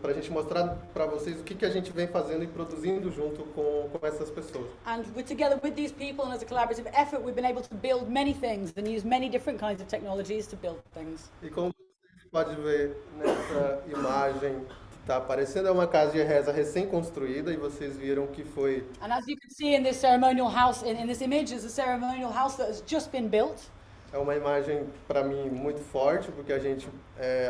para a gente mostrar para vocês o que a gente vem fazendo e produzindo junto com essas pessoas. And we're together with these people, and as a collaborative effort, we've been able to build many things and use many different kinds of technologies to build things. E como você pode ver nessa imagem que está aparecendo, é uma casa de reza recém-construída e vocês viram que foi... And as you can see in this ceremonial house, in this image, is a ceremonial house that has just been built. É uma imagem para mim muito forte, porque a gente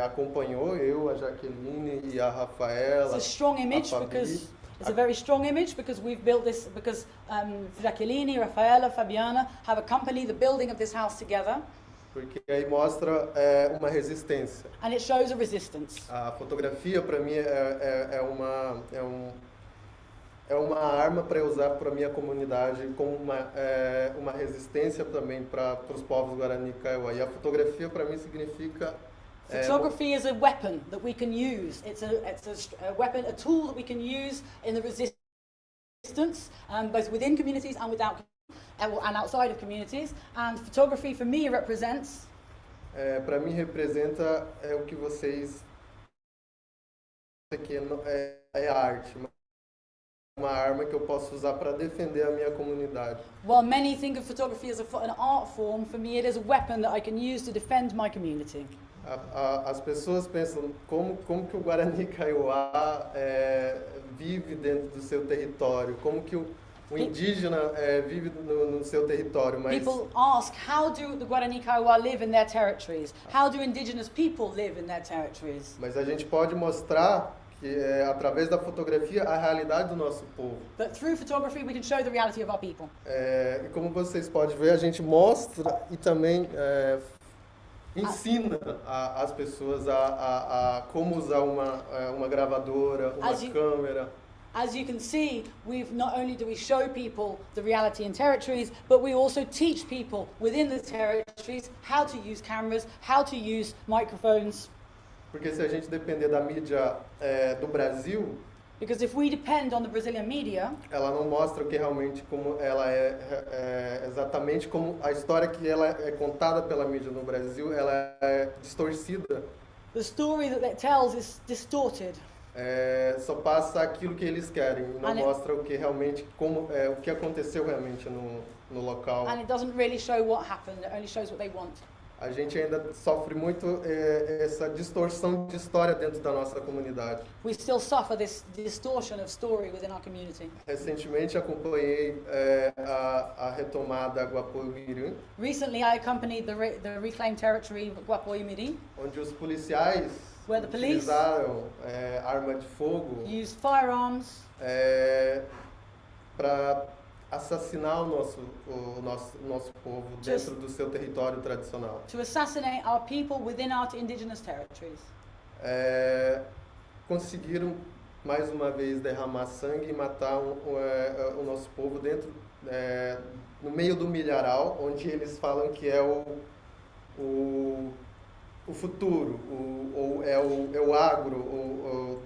acompanhou, eu, a Jaqueline e a Rafaela. It's a strong image Fabi. because it's a very strong image because we've built this because Jacqueline, Rafaela, Fabiana have accompanied the building of this house together. Porque aí mostra uma resistência. And it shows a resistance. A fotografia para mim é uma arma para usar para minha comunidade como uma resistência também para os povos Guarani e Kaiowá. E a fotografia para mim significa Photography is a weapon that we can use. It's a weapon, a tool that we can use in the resistance, both within communities and and outside of communities. And photography for me represents. Para mim representa o que vocês que é arte. Uma arma que eu posso usar para defender a minha comunidade. While many think of photography as an art form, for me it is a weapon that I can use to defend my community. As pessoas pensam como que o Guarani Kaiowá vive dentro do seu território, como que o indígena vive no seu território, mas People ask, how do the Guarani Kaiowá live in their territories? How do indigenous people live in their territories? a gente pode mostrar que através da fotografia a realidade do nosso povo. But through photography we can show the reality of our people. E como vocês podem ver, a gente mostra e também ensina as pessoas a como usar uma gravadora, uma câmera. As you can see, not only do we show people the reality in territories, but we also teach people within the territories how to use cameras, how to use microphones. Porque se a gente depender da mídia do Brasil, because if we depend on the Brazilian media, ela não mostra o que realmente como ela exatamente como a história que ela é contada pela mídia no Brasil, ela é distorcida. The story that it tells is distorted. Só passa aquilo que eles querem, não mostra o que realmente o que aconteceu realmente no local. And it doesn't really show what happened. It only shows what they want. A gente ainda sofre muito essa distorção de história dentro da nossa comunidade. We still suffer this distortion of story within our community. Recentemente acompanhei a retomada Guapoimirim. Recently I accompanied the reclaimed territory Guapoimirim, onde os policiais where the police utilizaram arma de fogo used firearms para assassinar o nosso povo dentro do seu território tradicional. To assassinate our people within our indigenous territories. Conseguiram mais uma vez derramar sangue e matar o nosso povo dentro no meio do milharal, onde eles falam que é o futuro, o agro,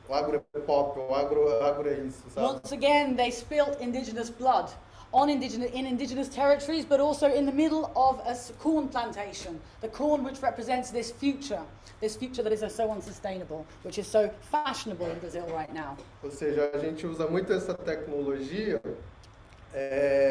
o agro é pop, o agro é isso, sabe? Once again, they spilt indigenous blood in indigenous territories, but also in the middle of a corn plantation. The corn which represents this future that is so unsustainable, which is so fashionable in Brazil right now. Ou seja, a gente usa muito essa tecnologia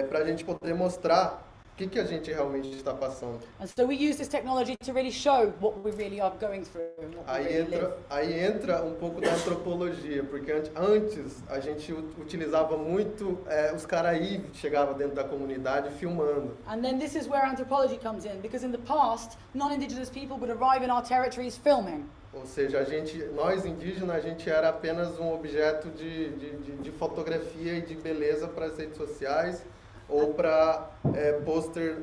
para a gente poder mostrar o que a gente realmente está passando. And so we use this technology to really show what we really are going through. And what we really live. Aí entra um pouco da antropologia, porque antes a gente utilizava muito os caraíbes que chegavam dentro da comunidade filmando. And then this is where anthropology comes in, because in the past, non-indigenous people would arrive in our territories filming. Ou seja, nós indígenas, a gente era apenas um objeto de fotografia e de beleza para as redes sociais, ou para pôster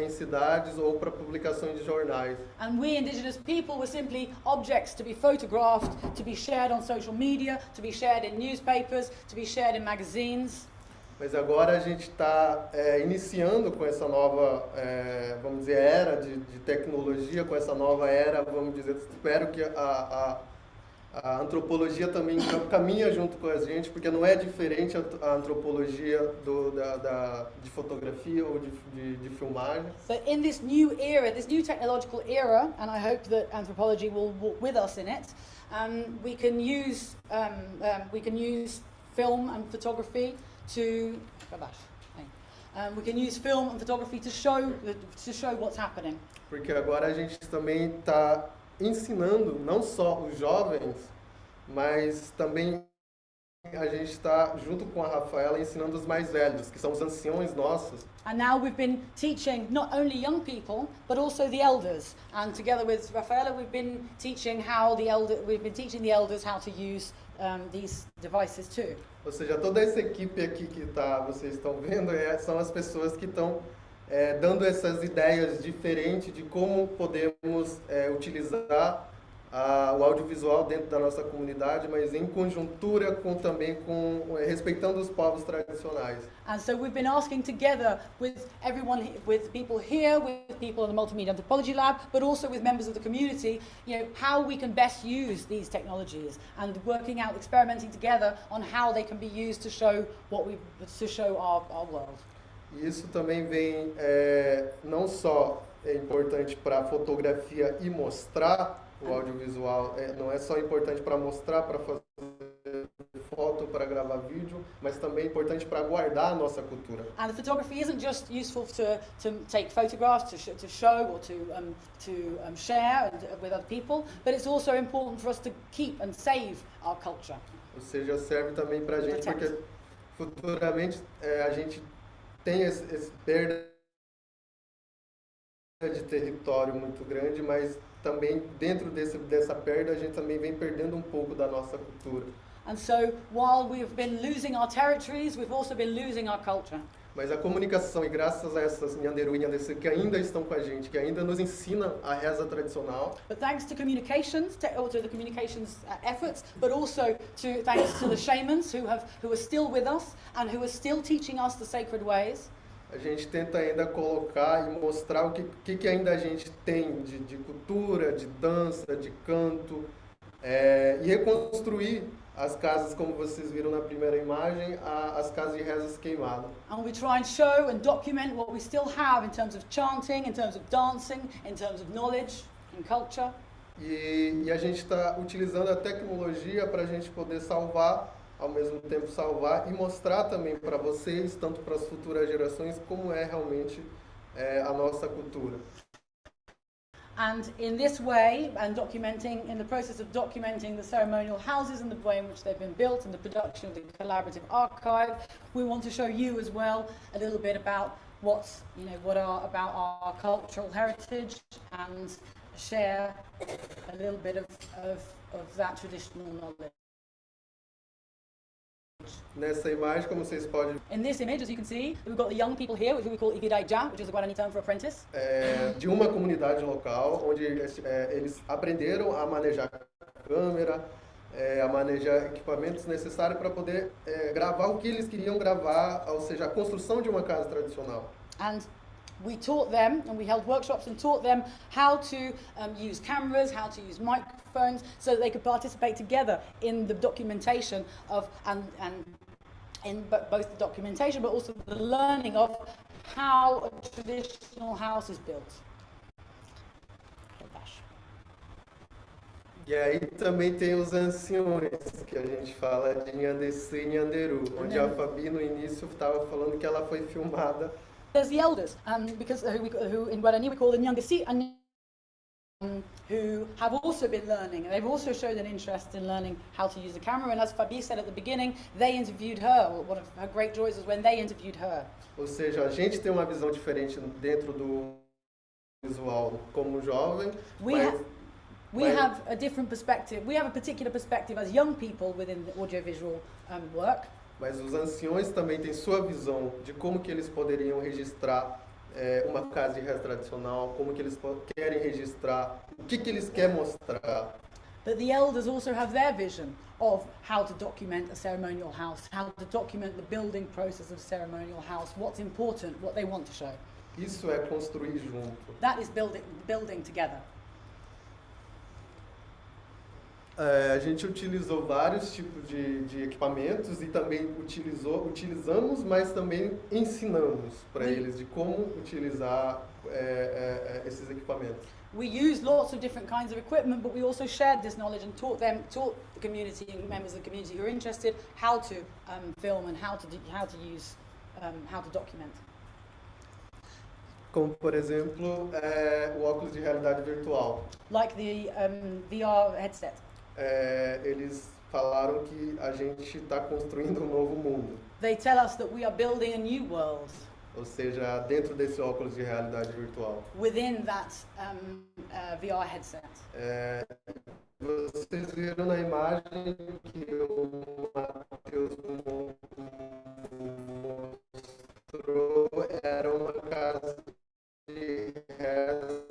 em cidades, ou para publicações de jornais. And we indigenous people were simply objects to be photographed, to be shared on social media, to be shared in newspapers, to be shared in magazines. Mas agora a gente está iniciando com essa nova, vamos dizer, era de tecnologia, com essa nova era, vamos dizer, espero que a antropologia também caminha junto com a gente, porque não é diferente a antropologia de fotografia ou de filmagem. But in this new era, this new technological era, and I hope that anthropology will walk with us in it, we can use film and photography to show what's happening. Porque agora a gente também está ensinando não só os jovens, mas também a gente está, junto com a Rafaela, ensinando os mais velhos, que são os anciões nossos. And now we've been teaching not only young people, but also the elders. And together with Rafaela, we've been teaching the elders how to use these devices too. Ou seja, toda essa equipe aqui que vocês estão vendo são as pessoas que estão dando essas ideias diferentes de como podemos utilizar o audiovisual dentro da nossa comunidade, mas em conjuntura respeitando os povos tradicionais. And so we've been asking together with everyone, with people here, with people in the Multimedia Anthropology Lab, but also with members of the community, how we can best use these technologies, and working out, experimenting together on how they can be used to show our world. E isso também vem não só importante para a fotografia e mostrar o audiovisual, não é só importante para mostrar, para fazer foto, para gravar vídeo, mas também importante para guardar a nossa cultura. And the photography isn't just useful to take photographs, to show or to share with other people, but it's also important for us to keep and save our culture. Ou seja, serve também para a gente, porque futuramente a gente tem esse perda de território muito grande, mas também dentro dessa perda a gente também vem perdendo um pouco da nossa cultura. And so while we've been losing our territories, we've also been losing our culture. Mas a comunicação, e graças a essas Nhanderu e Nhandece que ainda estão com a gente, que ainda nos ensinam a reza tradicional. But thanks to communications, to the communications efforts, but also thanks to the shamans who are still with us and who are still teaching us the sacred ways. A gente tenta ainda colocar e mostrar o que ainda a gente tem de cultura, de dança, de canto, e reconstruir as casas, como vocês viram na primeira imagem, as casas de rezas queimadas. And we try and show and document what we still have in terms of chanting, in terms of dancing, in terms of knowledge and culture. E a gente está utilizando a tecnologia para a gente poder salvar, ao mesmo tempo salvar e mostrar também para vocês, tanto para as futuras gerações, como é realmente a nossa cultura. And in this way, and in the process of documenting the ceremonial houses and the way in which they've been built and the production of the collaborative archive, we want to show you as well a little bit about about our cultural heritage and share a little bit of that traditional knowledge. Nessa imagem, como vocês podem... In this image, as you can see, we've got the young people here, who we call Ecologies, which is a Guarani term for apprentice. De uma comunidade local, onde eles aprenderam a manejar câmera, a manejar equipamentos necessários para poder gravar o que eles queriam gravar, ou seja, a construção de uma casa tradicional. And we taught them, and we held workshops and taught them how to use cameras, how to use microphones, so that they could participate together in the documentation of, and in both the documentation, but also the learning of how a traditional house is built. E aí também tem os anciões, que a gente fala de Nhandece e Nhanderu, onde a Fabi no início estava falando que ela foi filmada. There's the elders, because who in Guarani we call the Nyangasi, who have also been learning, and they've also showed an interest in learning how to use the camera. And as Fabi said at the beginning, they interviewed her. One of her great joys was when they interviewed her. Ou seja, a gente tem uma visão diferente dentro do visual como jovem. We have a different perspective. We have a particular perspective as young people within the audiovisual work. Mas os anciões também têm sua visão de como que eles poderiam registrar uma casa de reza tradicional, como que eles querem registrar, o que eles querem mostrar. But the elders also have their vision of how to document a ceremonial house, how to document the building process of a ceremonial house, what's important, what they want to show. Isso é construir junto. That is building together. A gente utilizou vários tipos de equipamentos e também utilizamos, mas também ensinamos para eles de como utilizar esses equipamentos. We used lots of different kinds of equipment, but we also shared this knowledge and taught the community and members of the community who are interested how to film and how to document. Como, por exemplo, o óculos de realidade virtual. Like the VR headset. Eles falaram que a gente está construindo um novo mundo. They tell us that we are building a new world Ou seja, dentro desse óculos de realidade virtual. within that VR headset. Vocês viram na imagem que o Matheus mostrou, era uma casa de reza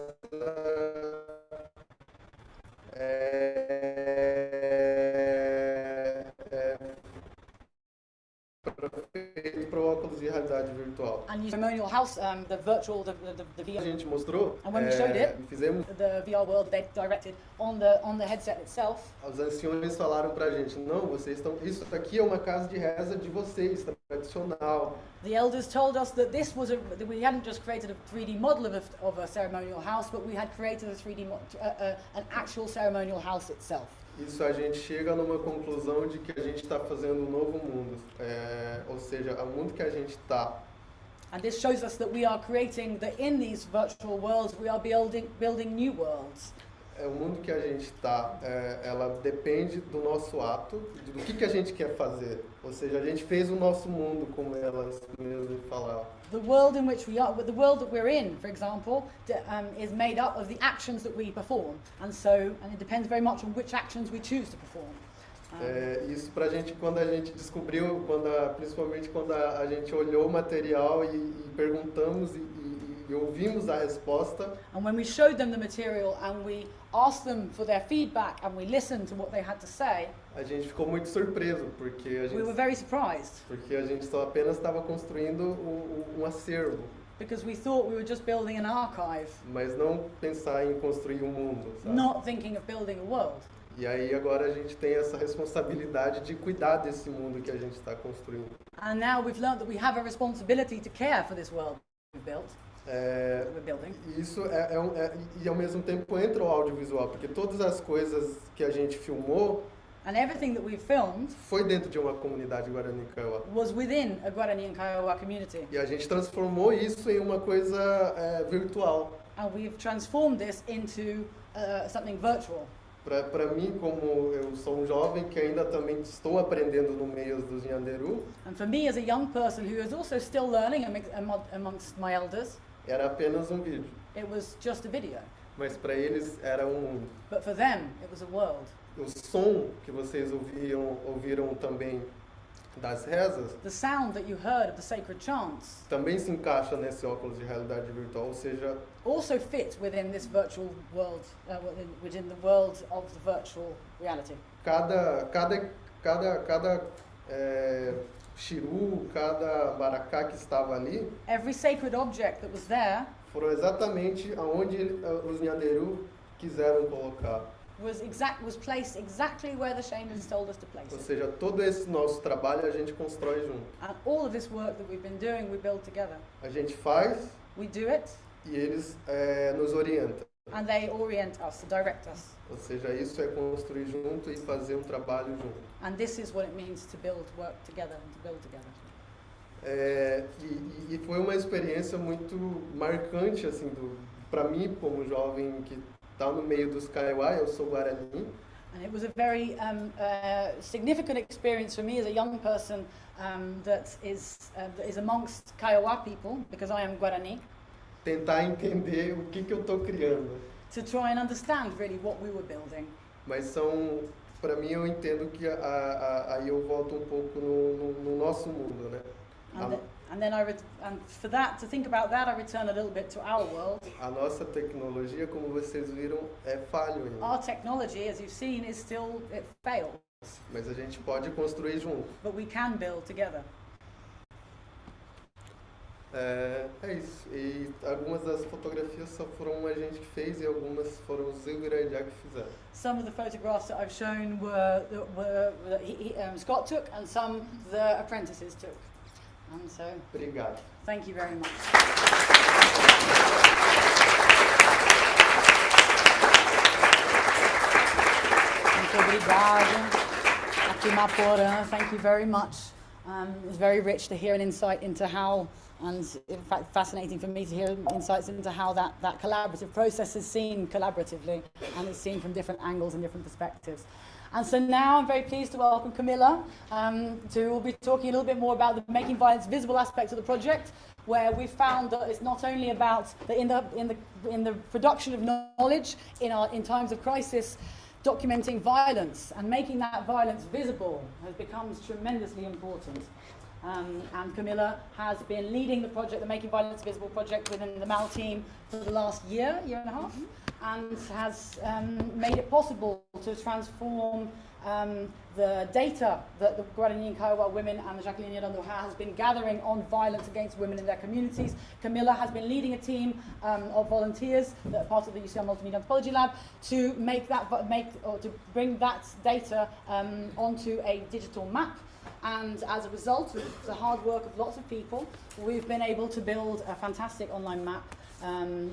feito para o óculos de realidade virtual. And you ceremonial house, the virtual, the A VR, gente mostrou, And when we showed it, fizemos, the VR world they directed on the headset itself. os anciões falaram pra gente, não, vocês estão, isso aqui é uma casa de reza de vocês, tradicional. The elders told us that this was that we hadn't just created a 3D model of a ceremonial house, but we had created a 3D an actual ceremonial house itself. Isso a gente chega numa conclusão de que a gente está fazendo um novo mundo, ou seja, o mundo que a gente está. And this shows us that we are creating that in these virtual worlds we are building new worlds. O mundo que a gente está, ela depende do nosso ato, do que a gente quer fazer. Ou seja, a gente fez o nosso mundo, como elas mesmas falaram. The world in which we are, the world that we're in, for example, is made up of the actions that we perform, and it depends very much on which actions we choose to perform. Isso pra gente, quando a gente descobriu, principalmente quando a gente olhou o material e perguntamos e ouvimos a resposta. And when we showed them the material and we asked them for their feedback and we listened to what they had to say, a gente ficou muito surpreso porque we were very surprised a gente só apenas estava construindo um acervo. because we thought we were just building an archive, Mas não pensar em construir um mundo, sabe? not thinking of building a world. E aí agora a gente tem essa responsabilidade de cuidar desse mundo que a gente está construindo. And now we've learned that we have a responsibility to care for this world we've built. That we're building. Isso e ao mesmo tempo entra o audiovisual, porque todas as coisas que a gente filmou And everything that we filmed foi dentro de uma comunidade Guarani Kaiowá. was within a Guarani and Kiowa community. E a gente transformou isso em uma coisa virtual. And we've transformed this into something virtual. Para mim, como eu sou jovem que ainda também estou aprendendo no meio dos Nyanderu, And for me as a young person who is also still learning amongst my elders, era apenas vídeo. it was just a video. Mas para eles era mundo. But for them, it was a world. O som que vocês ouviram também das rezas, The sound that you heard of the sacred chants também se encaixa nesse óculos de realidade virtual, ou seja, also fits within this virtual world, within the world of the virtual reality. cada chiru, cada maracá que estava ali, Every sacred object that was there foram exatamente aonde os Nyanderu quiseram colocar. was placed exactly where the shamans told us to place Ou it. seja, todo esse nosso trabalho a gente constrói junto. And all of this work that we've been doing, we build together. A gente faz We do it, e eles nos orientam. and they orient us, direct us. Ou seja, isso é construir junto e fazer um trabalho junto. And this is what it means to build work together and to build together. E foi uma experiência muito marcante, assim, para mim, como jovem que está no meio dos Kaiowá, eu sou Guarani. And it was a very significant experience for me as a young person that is amongst Kiowa people, because I am Guarani, Tentar entender o que eu estou criando. to try and understand really what we were building. Mas para mim, eu entendo que aí eu volto um pouco no nosso mundo, né? And for that, to think about that, I return a little bit to our world. A nossa tecnologia, como vocês viram, é falho ainda. Our technology, as you've seen, it fails, Mas a gente pode construir junto. but we can build together. É isso. E algumas das fotografias só foram a gente que fez e algumas foram os Ucl que fizeram. Some of the photographs that I've shown were that Scott took, and some the apprentices took. And so, Obrigado. thank you very much. Muito obrigado. Aqui Maporã, thank you very much. It was very rich to hear an insight into how, and in fact fascinating for me to hear insights into how that collaborative process is seen collaboratively and is seen from different angles and different perspectives. And so now I'm very pleased to welcome Camilla, who will be talking a little bit more about the making violence visible aspects of the project, where we found that it's not only about in the production of knowledge in times of crisis, documenting violence and making that violence visible has become tremendously important. And Camilla has been leading the project, the Making Violence Visible project within the MAL team for the last year and a half, and has made it possible to transform the data that the Guarani and Kiowa women and the Jacqueline Yolanda has been gathering on violence against women in their communities. Camilla has been leading a team of volunteers that are part of the Ucl Multimedia Anthropology Lab to to bring that data onto a digital map. And as a result of the hard work of lots of people, we've been able to build a fantastic online map,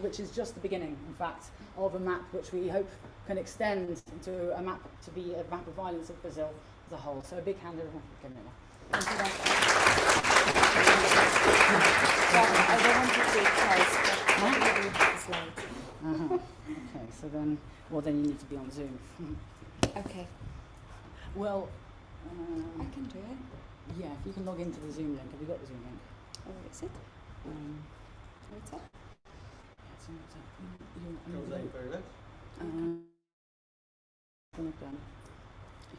which is just the beginning, in fact, of a map which we hope can extend to a map to be a map of violence of Brazil as a whole. So a big hand over for Camilla. Thank you very much. I don't want to take cards, but I can do the slides. Okay, so then you need to be on Zoom. Okay. Well, I can do it. yeah, if you can log into the Zoom link. Have you got the Zoom link? Where is it? What's up?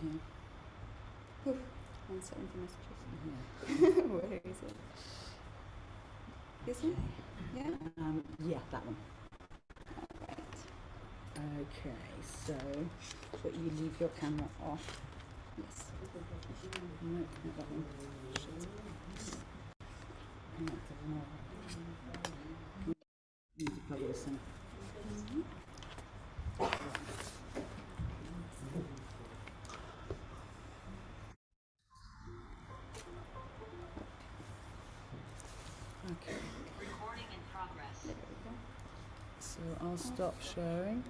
Here. 170 messages. Where is it? This one? Yeah? Yeah, that one. Alright. Okay, so but you leave your camera off. Yes. No, not that one. You need to plug this in. Okay. Recording in progress. There we go. So I'll stop sharing.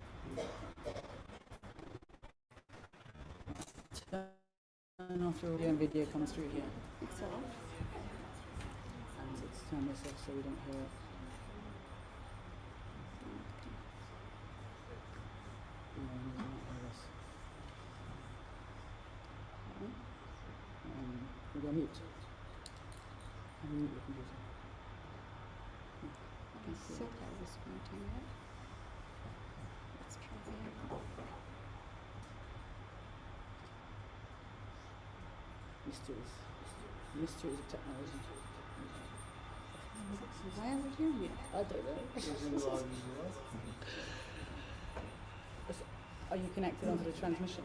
Turn off your audio and video comes through here. It's off. And let's turn this off so we don't hear it. We're going to mute. Have you mute your computer? So that was pointing there. Let's try there. Mysteries of technology. Why are we hearing it? I don't know. Are you connected onto the transmission?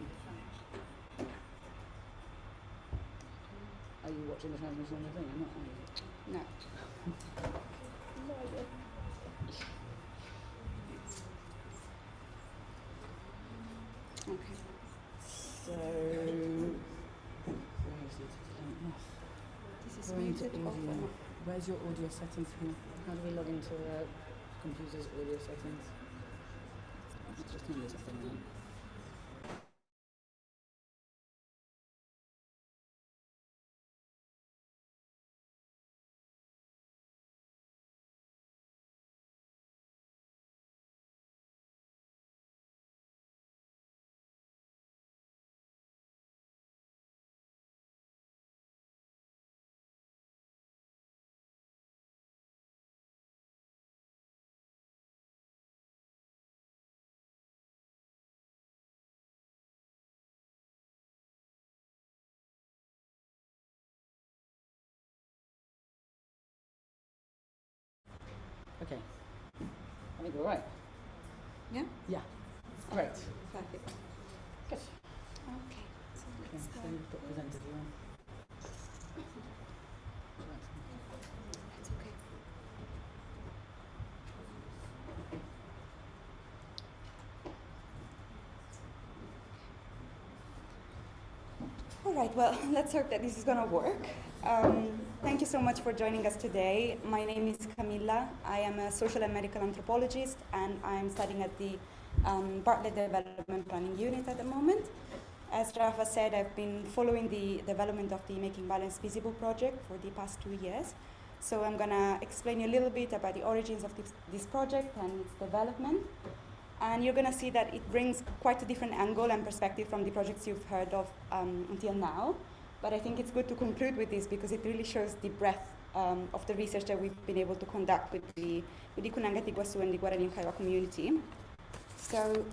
Are you watching the transmission on the thing? I'm not, are you? No. Okay. So, where is it? This is Go into muted off audio. and on. Where's your audio settings here? How do we log into the computer's audio settings? Let's just turn this thing on. Okay. I think we're right. Yeah? Yeah. Great. Perfect. Good. Okay. So Okay, let's so start. you've got presented you on. It's okay. All right, well, let's hope that this is going to work. Thank you so much for joining us today. My name is Camilla. I am a social and medical anthropologist, and I'm studying at the Bartlett Development Planning Unit at the moment. As Rafa said, I've been following the development of the Making Violence Visible project for the past 2 years. So I'm going to explain you a little bit about the origins of this project and its development. And you're going to see that it brings quite a different angle and perspective from the projects you've heard of until now. But I think it's good to conclude with this because it really shows the breadth of the research that we've been able to conduct with the Kunanga Tiguasu and the Guarani and Kaiwa community. So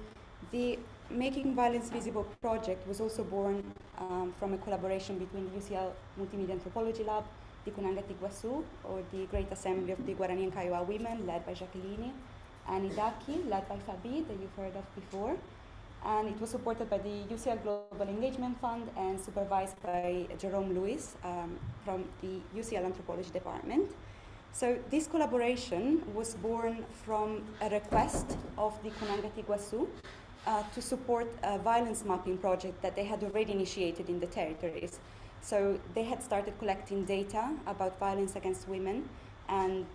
the Making Violence Visible project was also born from a collaboration between the Ucl Multimedia Anthropology Lab, the Kunanga Tiguasu, or the Great Assembly of the Guarani and Kaiwa Women, led by Jacqueline, and Idaki, led by Fabi, that you've heard of before. And it was supported by the UCL Global Engagement Fund and supervised by Jerome Lewis from the UCL Anthropology Department. So this collaboration was born from a request of the Kunanga Tiguasu to support a violence mapping project that they had already initiated in the territories. So they had started collecting data about violence against women, and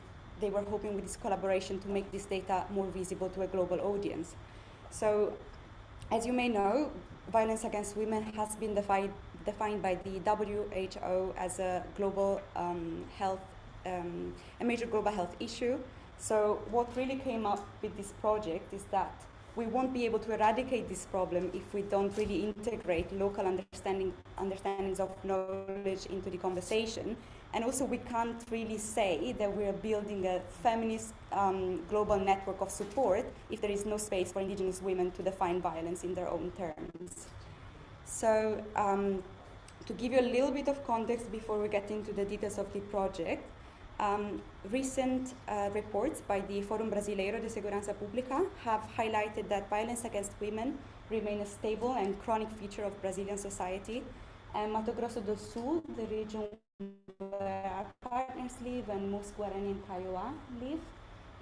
they were hoping with this collaboration to make this data more visible to a global audience. So, as you may know, violence against women has been defined by the WHO as a global a major global health issue. So what really came up with this project is that we won't be able to eradicate this problem if we don't really integrate local understandings of knowledge into the conversation. And also we can't really say that we're building a feminist global network of support if there is no space for Indigenous women to define violence in their own terms. So to give you a little bit of context before we get into the details of the project, recent reports by the Fórum Brasileiro de Segurança Pública have highlighted that violence against women remain a stable and chronic feature of Brazilian society. And Mato Grosso do Sul, the region where our partners live and most Guarani and Kaiwa live,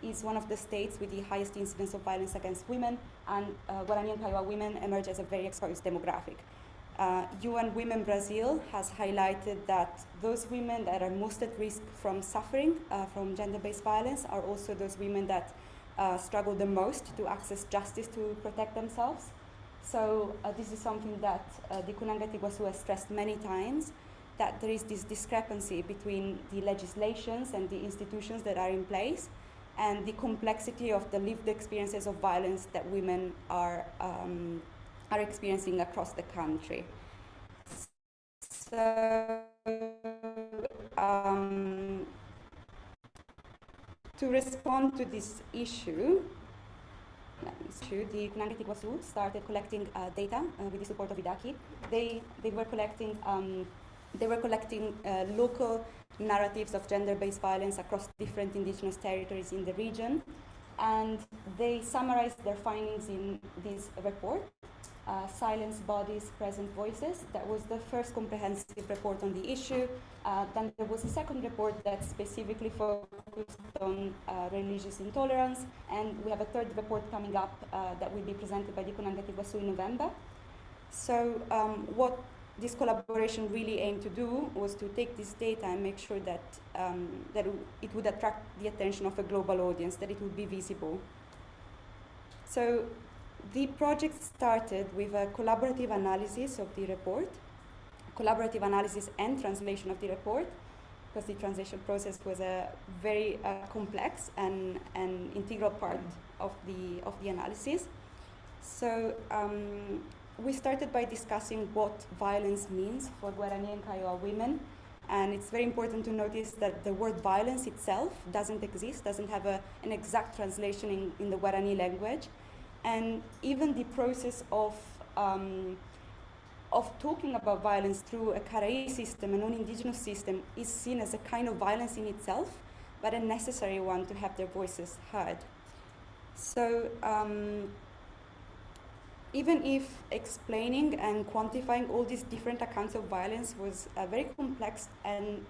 is one of the states with the highest incidence of violence against women, and Guarani and Kaiwa women emerge as a very exposed demographic. UN Women Brazil has highlighted that those women that are most at risk from suffering from gender-based violence are also those women that struggle the most to access justice to protect themselves. So this is something that the Kunanga Tiguasu has stressed many times, that there is this discrepancy between the legislations and the institutions that are in place and the complexity of the lived experiences of violence that women are experiencing across the country. So, to respond to this issue, the Kunanga Tiguasu started collecting data with the support of Idaki. They were collecting local narratives of gender-based violence across different Indigenous territories in the region, and they summarized their findings in this report, Silenced Bodies, Present Voices. That was the first comprehensive report on the issue. Then there was a second report that specifically focused on religious intolerance, and we have a third report coming up that will be presented by the Kunanga Tiguasu in November. So what this collaboration really aimed to do was to take this data and make sure that, that it would attract the attention of a global audience, that it would be visible. So the project started with a collaborative analysis of the report, collaborative analysis and translation of the report, because the translation process was a very complex and integral part of the analysis. So we started by discussing what violence means for Guarani and Kaiwa women. And it's very important to notice that the word violence itself doesn't exist, doesn't have an exact translation in the Guarani language. And even the process of talking about violence through a Kara'i system, a non-Indigenous system, is seen as a kind of violence in itself, but a necessary one to have their voices heard. So even if explaining and quantifying all these different accounts of violence was a very complex and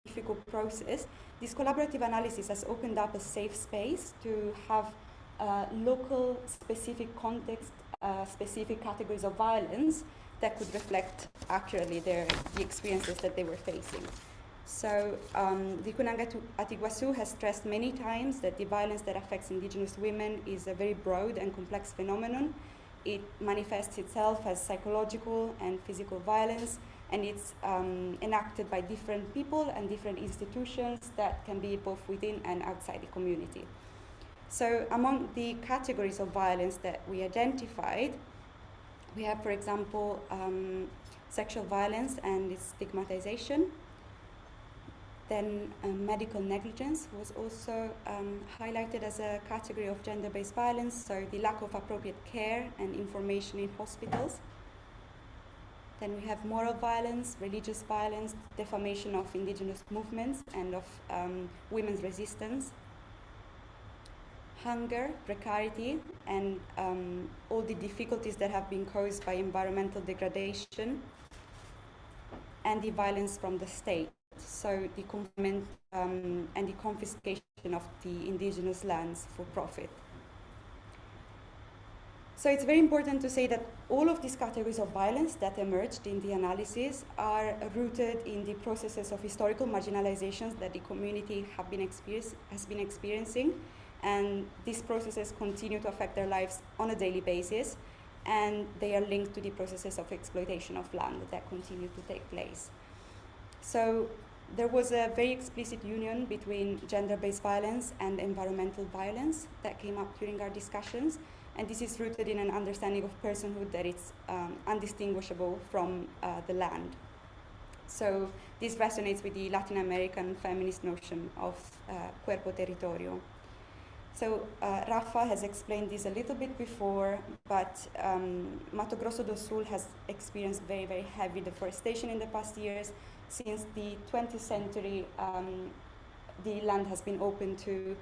difficult process, this collaborative analysis has opened up a safe space to have local specific context, specific categories of violence that could reflect accurately the experiences that they were facing. So the Kunanga Tiguasu has stressed many times that the violence that affects Indigenous women is a very broad and complex phenomenon. It manifests itself as psychological and physical violence, and it's enacted by different people and different institutions that can be both within and outside the community. So among the categories of violence that we identified, we have, for example, sexual violence and its stigmatization. Then medical negligence was also highlighted as a category of gender-based violence, so the lack of appropriate care and information in hospitals. Then we have moral violence, religious violence, defamation of indigenous movements and of women's resistance, hunger, precarity, and all the difficulties that have been caused by environmental degradation, and the violence from the state, so the confinement and the confiscation of the indigenous lands for profit. So it's very important to say that all of these categories of violence that emerged in the analysis are rooted in the processes of historical marginalizations that the community has been experiencing, and these processes continue to affect their lives on a daily basis, and they are linked to the processes of exploitation of land that continue to take place. So there was a very explicit union between gender-based violence and environmental violence that came up during our discussions, and this is rooted in an understanding of personhood that is undistinguishable from the land. So this resonates with the Latin American feminist notion of cuerpo territorio. So Rafa has explained this a little bit before, but Mato Grosso do Sul has experienced very, very heavy deforestation in the past years. Since the 20th century, the land has been open to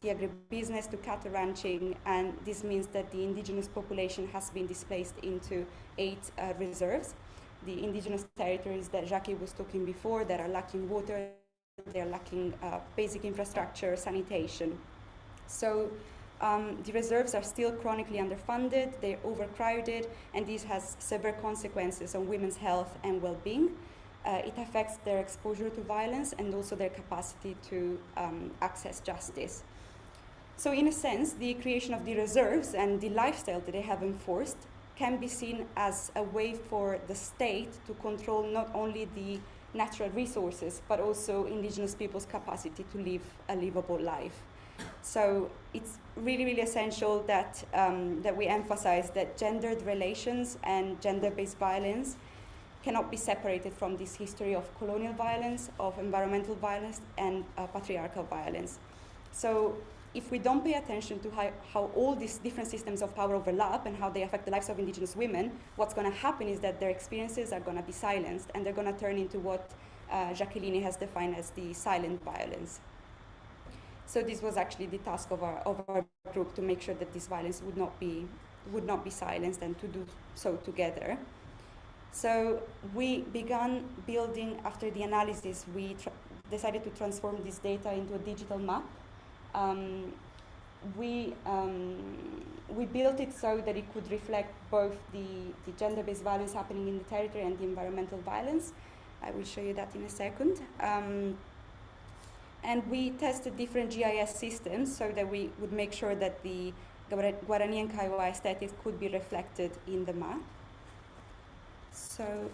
the agribusiness, to cattle ranching, and this means that the indigenous population has been displaced into 8 reserves. The indigenous territories that Jackie was talking before that are lacking water, they're lacking basic infrastructure, sanitation. So the reserves are still chronically underfunded, they're overcrowded, and this has severe consequences on women's health and well-being. It affects their exposure to violence and also their capacity to access justice. So in a sense, the creation of the reserves and the lifestyle that they have enforced can be seen as a way for the state to control not only the natural resources, but also indigenous people's capacity to live a livable life. So it's really, really essential that, that we emphasize that gendered relations and gender-based violence cannot be separated from this history of colonial violence, of environmental violence, and patriarchal violence. So if we don't pay attention to how all these different systems of power overlap and how they affect the lives of indigenous women, what's going to happen is that their experiences are going to be silenced, and they're going to turn into what Jacqueline has defined as the silent violence. So this was actually the task of our group, to make sure that this violence would not be silenced, and to do so together. So we began building, after the analysis, we decided to transform this data into a digital map. We built it so that it could reflect both the gender-based violence happening in the territory and the environmental violence. I will show you that in a second. And we tested different GIS systems so that we would make sure that the Guarani and Kiowa aesthetics could be reflected in the map. So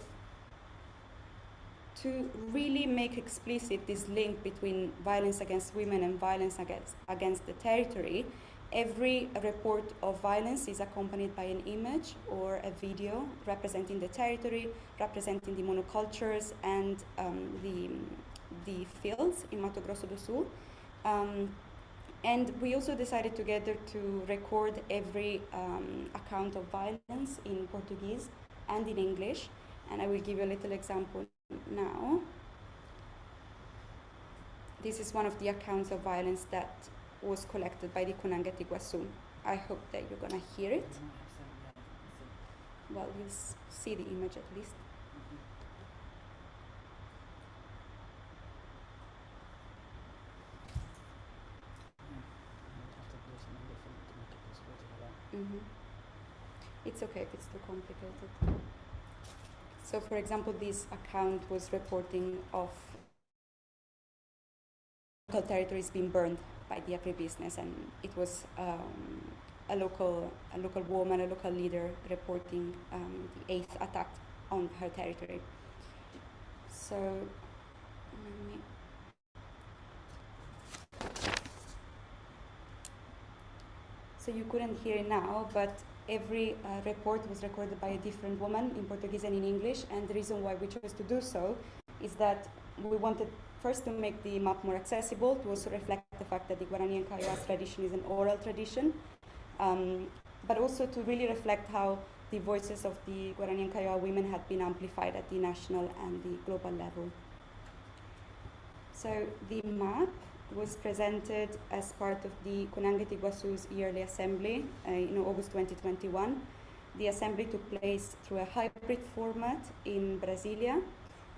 to really make explicit this link between violence against women and violence against the territory, every report of violence is accompanied by an image or a video representing the territory, representing the monocultures and the fields in Mato Grosso do Sul. And we also decided together to record every account of violence in Portuguese and in English. And I will give you a little example now. This is one of the accounts of violence that was collected by the Kunangati Guasu. I hope that you're going to hear it. Well, you'll see the image at least. Mm-hmm. It's okay if it's too complicated. So, for example, this account was reporting of local territories being burned by the agribusiness, and it was a local woman, a local leader, reporting the 8th attack on her territory. So, so you couldn't hear it now, but every report was recorded by a different woman in Portuguese and in English, and the reason why we chose to do so is that we wanted first to make the map more accessible, to also reflect the fact that the Guarani and Kaiowá tradition is an oral tradition, but also to really reflect how the voices of the Guarani and Kaiowá women had been amplified at the national and the global level. So the map was presented as part of the Kunanget Iguaçu's yearly assembly in August 2021. The assembly took place through a hybrid format in Brasilia,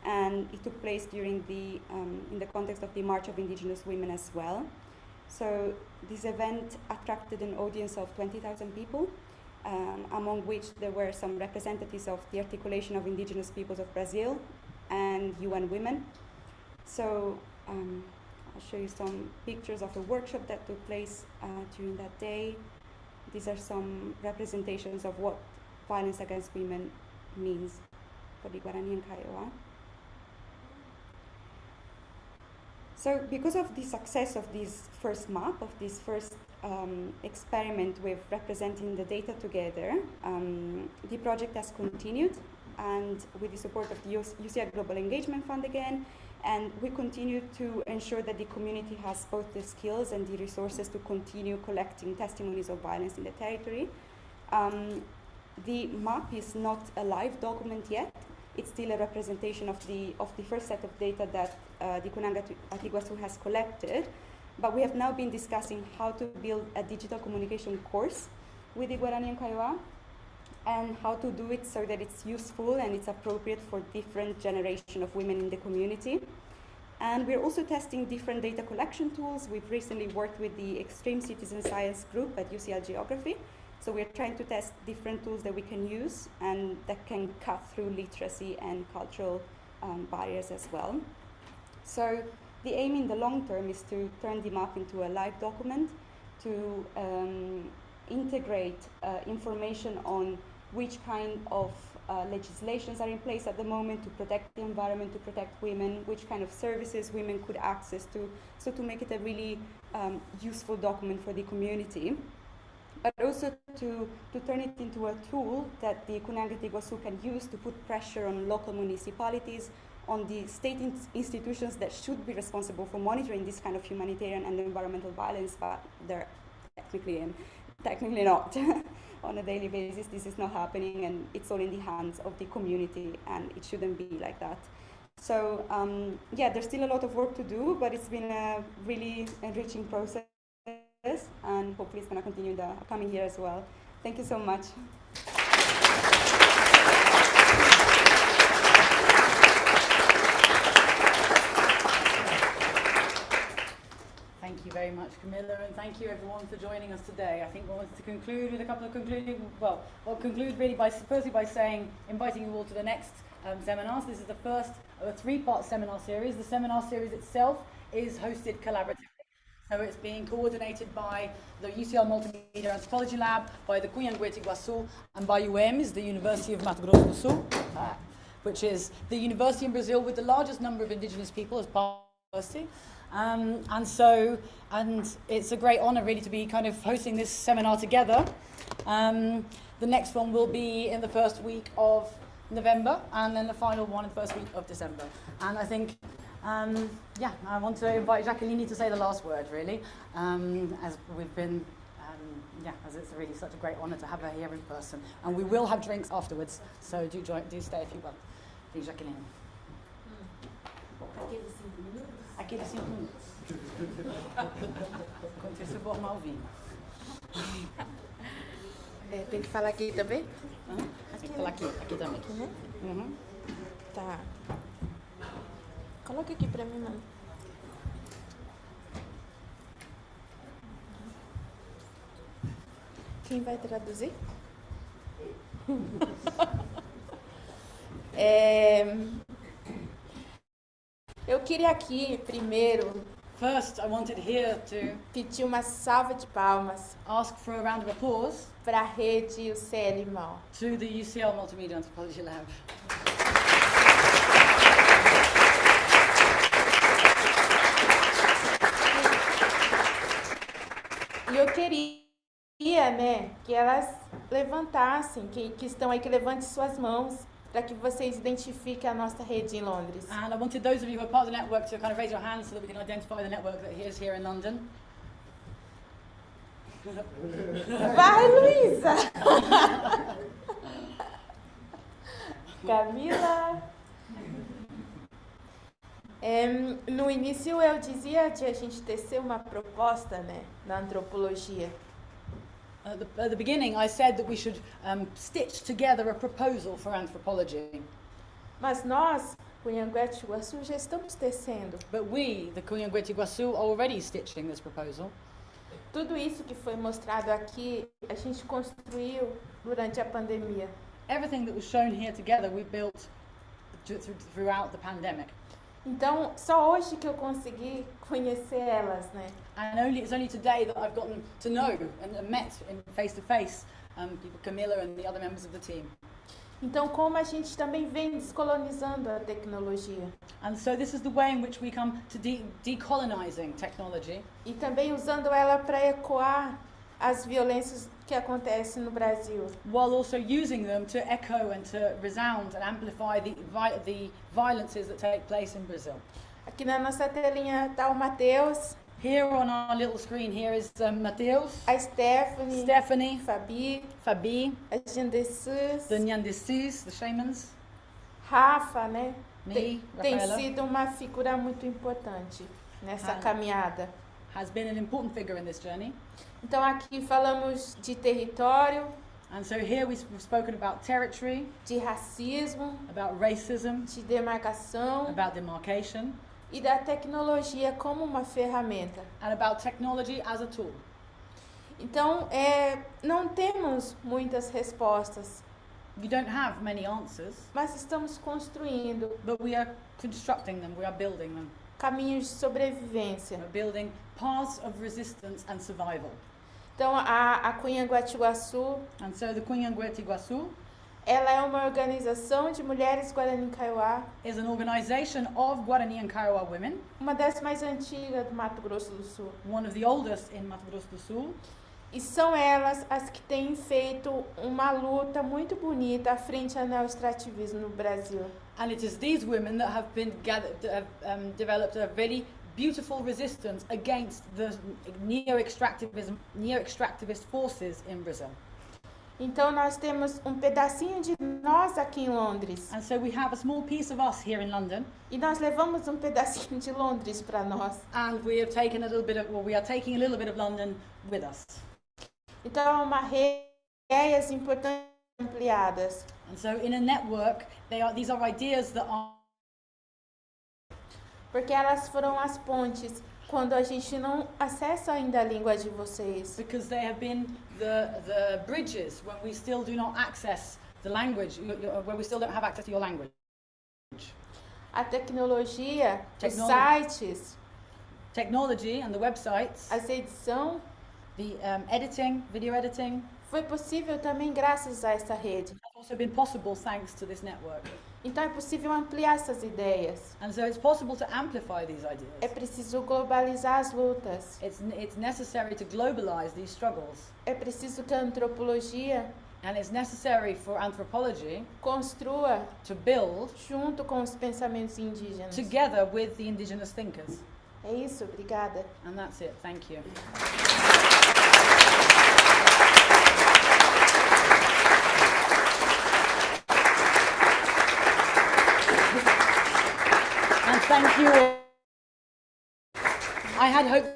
and it took place during in the context of the March of Indigenous Women as well. So this event attracted an audience of 20,000 people, among which there were some representatives of the Articulation of Indigenous Peoples of Brazil and UN Women. So I'll show you some pictures of a workshop that took place during that day. These are some representations of what violence against women means for the Guarani and Kaiowá. So because of the success of this first map, of this first experiment with representing the data together, the project has continued, and with the support of the UCL Global Engagement Fund again, and we continue to ensure that the community has both the skills and the resources to continue collecting testimonies of violence in the territory. The map is not a live document yet. It's still a representation of the first set of data that the Kunanget Iguaçu has collected, but we have now been discussing how to build a digital communication course with the Guarani and Kaiowá, and how to do it so that it's useful and it's appropriate for different generation of women in the community. And we're also testing different data collection tools. We've recently worked with the Extreme Citizen Science group at UCL Geography. So we're trying to test different tools that we can use and that can cut through literacy and cultural barriers as well. So the aim in the long term is to turn the map into a live document, to integrate information on which kind of legislations are in place at the moment to protect the environment, to protect women, which kind of services women could access to, so to make it a really useful document for the community, but also to turn it into a tool that the Kunanget Iguaçu can use to put pressure on local municipalities, on the state institutions that should be responsible for monitoring this kind of humanitarian and environmental violence, but they're technically not. On a daily basis, this is not happening, and it's all in the hands of the community, and it shouldn't be like that. So yeah, there's still a lot of work to do, but it's been a really enriching process, and hopefully it's going to continue in the coming year as well. Thank you so much. Thank you very much, Camilla, and thank you everyone for joining us today. I think we wanted to conclude with a couple of I'll conclude really by inviting you all to the next seminars. This is the first of a three-part seminar series. The seminar series itself is hosted collaboratively. So it's being coordinated by the Ucl Multimedia Anthropology Lab, by the Kunanget Iguaçu, and by UEMS, the University of Mato Grosso do Sul, which is the university in Brazil with the largest number of indigenous people as part of the university. And it's a great honor really to be kind of hosting this seminar together. The next one will be in the first week of November, and then the final one in the first week of December. And I think, I want to invite Jacqueline to say the last word really, as we've been, as it's really such a great honor to have her here in person. And we will have drinks afterwards, so do stay if you will. Please, Jacqueline. Aqueles 5 minutos. Quando você se formar ao vinho. Tem que falar aqui também? Tem que falar aqui também. Aqui, né? Uhum. Tá. Coloca aqui pra mim, mano. Quem vai traduzir? Eu queria aqui, primeiro, First, I wanted here to pedir uma salva de palmas ask for a round of applause para a rede Ucl Mal. to the UCL Multimedia Anthropology Lab. E eu queria né, que elas levantassem, que estão aí, que levantem suas mãos, para que vocês identifiquem a nossa rede em Londres. And I wanted those of you who are part of the network to kind of raise your hands so that we can identify the network that is here in London. Vai, Luísa! Camila! No início eu dizia de a gente tecer uma proposta, né, na antropologia. At the beginning, I said that we should stitch together a proposal for anthropology. Mas nós, Cunhanguete Iguaçu, já estamos tecendo. But we, the Cunhanguete Iguaçu, are already stitching this proposal. Tudo isso que foi mostrado aqui, a gente construiu durante a pandemia. Everything that was shown here together, we built throughout the pandemic. Então, só hoje que eu consegui conhecer elas, né? And it's only today that I've gotten to know and met face to face Camilla and the other members of the team. Então, como a gente também vem descolonizando a tecnologia. And so this is the way in which we come to decolonizing technology. E também usando ela para ecoar as violências que acontecem no Brasil. While also using them to echo and to resound and amplify the violences that take place in Brazil. Aqui na nossa telinha está o Matheus. Here on our little screen here is Mateus, A Stephanie, Stephanie, Fabi, a Jandesus, the Nyandesus, the shamans, Rafa, né? me, Tem Rafaela, sido uma figura muito importante nessa caminhada. has been an important figure in this journey. Então aqui falamos de território, And so here we've spoken about territory, de racismo, about racism, de demarcação about demarcation, e da tecnologia como uma ferramenta. and about technology as a tool. Então, não temos muitas respostas, You don't have many answers, mas estamos construindo but we are constructing them, we are building them. caminhos de sobrevivência. We're building paths of resistance and survival. Então, a Cunhanguete Iguaçu, And so the Cunhanguete Iguaçu ela é uma organização de mulheres Guarani Kaiowá, is an organization of Guarani and Kaiowá women, uma das mais antigas do Mato Grosso do Sul. one of the oldest in Mato Grosso do Sul, E são elas as que têm feito uma luta muito bonita à frente ao neoextrativismo no Brasil. and it is these women that have been developed a very beautiful resistance against the neo-extractivist forces in Brazil. Então nós temos um pedacinho de nós aqui em Londres And so we have a small piece of us here in London, e nós levamos um pedacinho de Londres para nós. and we have taken a little bit of, well, we are taking a little bit of London with us. Então é uma rede de ideias importantes ampliadas. And so in a network, these are ideas that are, Porque elas foram as pontes quando a gente não acessa ainda a língua de vocês. because they have been the bridges when we still do not access the language, when we still don't have access to your language. A tecnologia, os Technology. sites, Technology and the websites, a edição, the editing, video editing, foi possível também graças a essa rede. has also been possible thanks to this network. Então é possível ampliar essas ideias. And so it's possible to amplify these É ideas. preciso globalizar as lutas. It's necessary to globalize these struggles. É preciso que a antropologia And it's necessary for anthropology construa to build junto com os pensamentos indígenas. together with the indigenous thinkers. É isso, obrigada. And that's it. Thank you. And thank you. I had hoped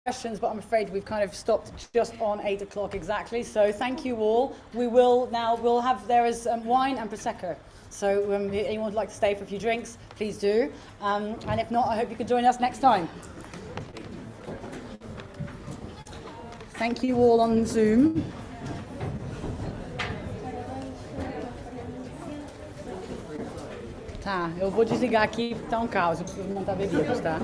questions, but I'm afraid we've kind of stopped just on 8 o'clock exactly. So thank you all. We'll have, there is wine and Prosecco. So if anyone would like to stay for a few drinks, please do. And if not, I hope you can join us next time. Thank you all on Zoom. Tá, eu vou desligar aqui, tá um caos, eu preciso montar bebidas, tá?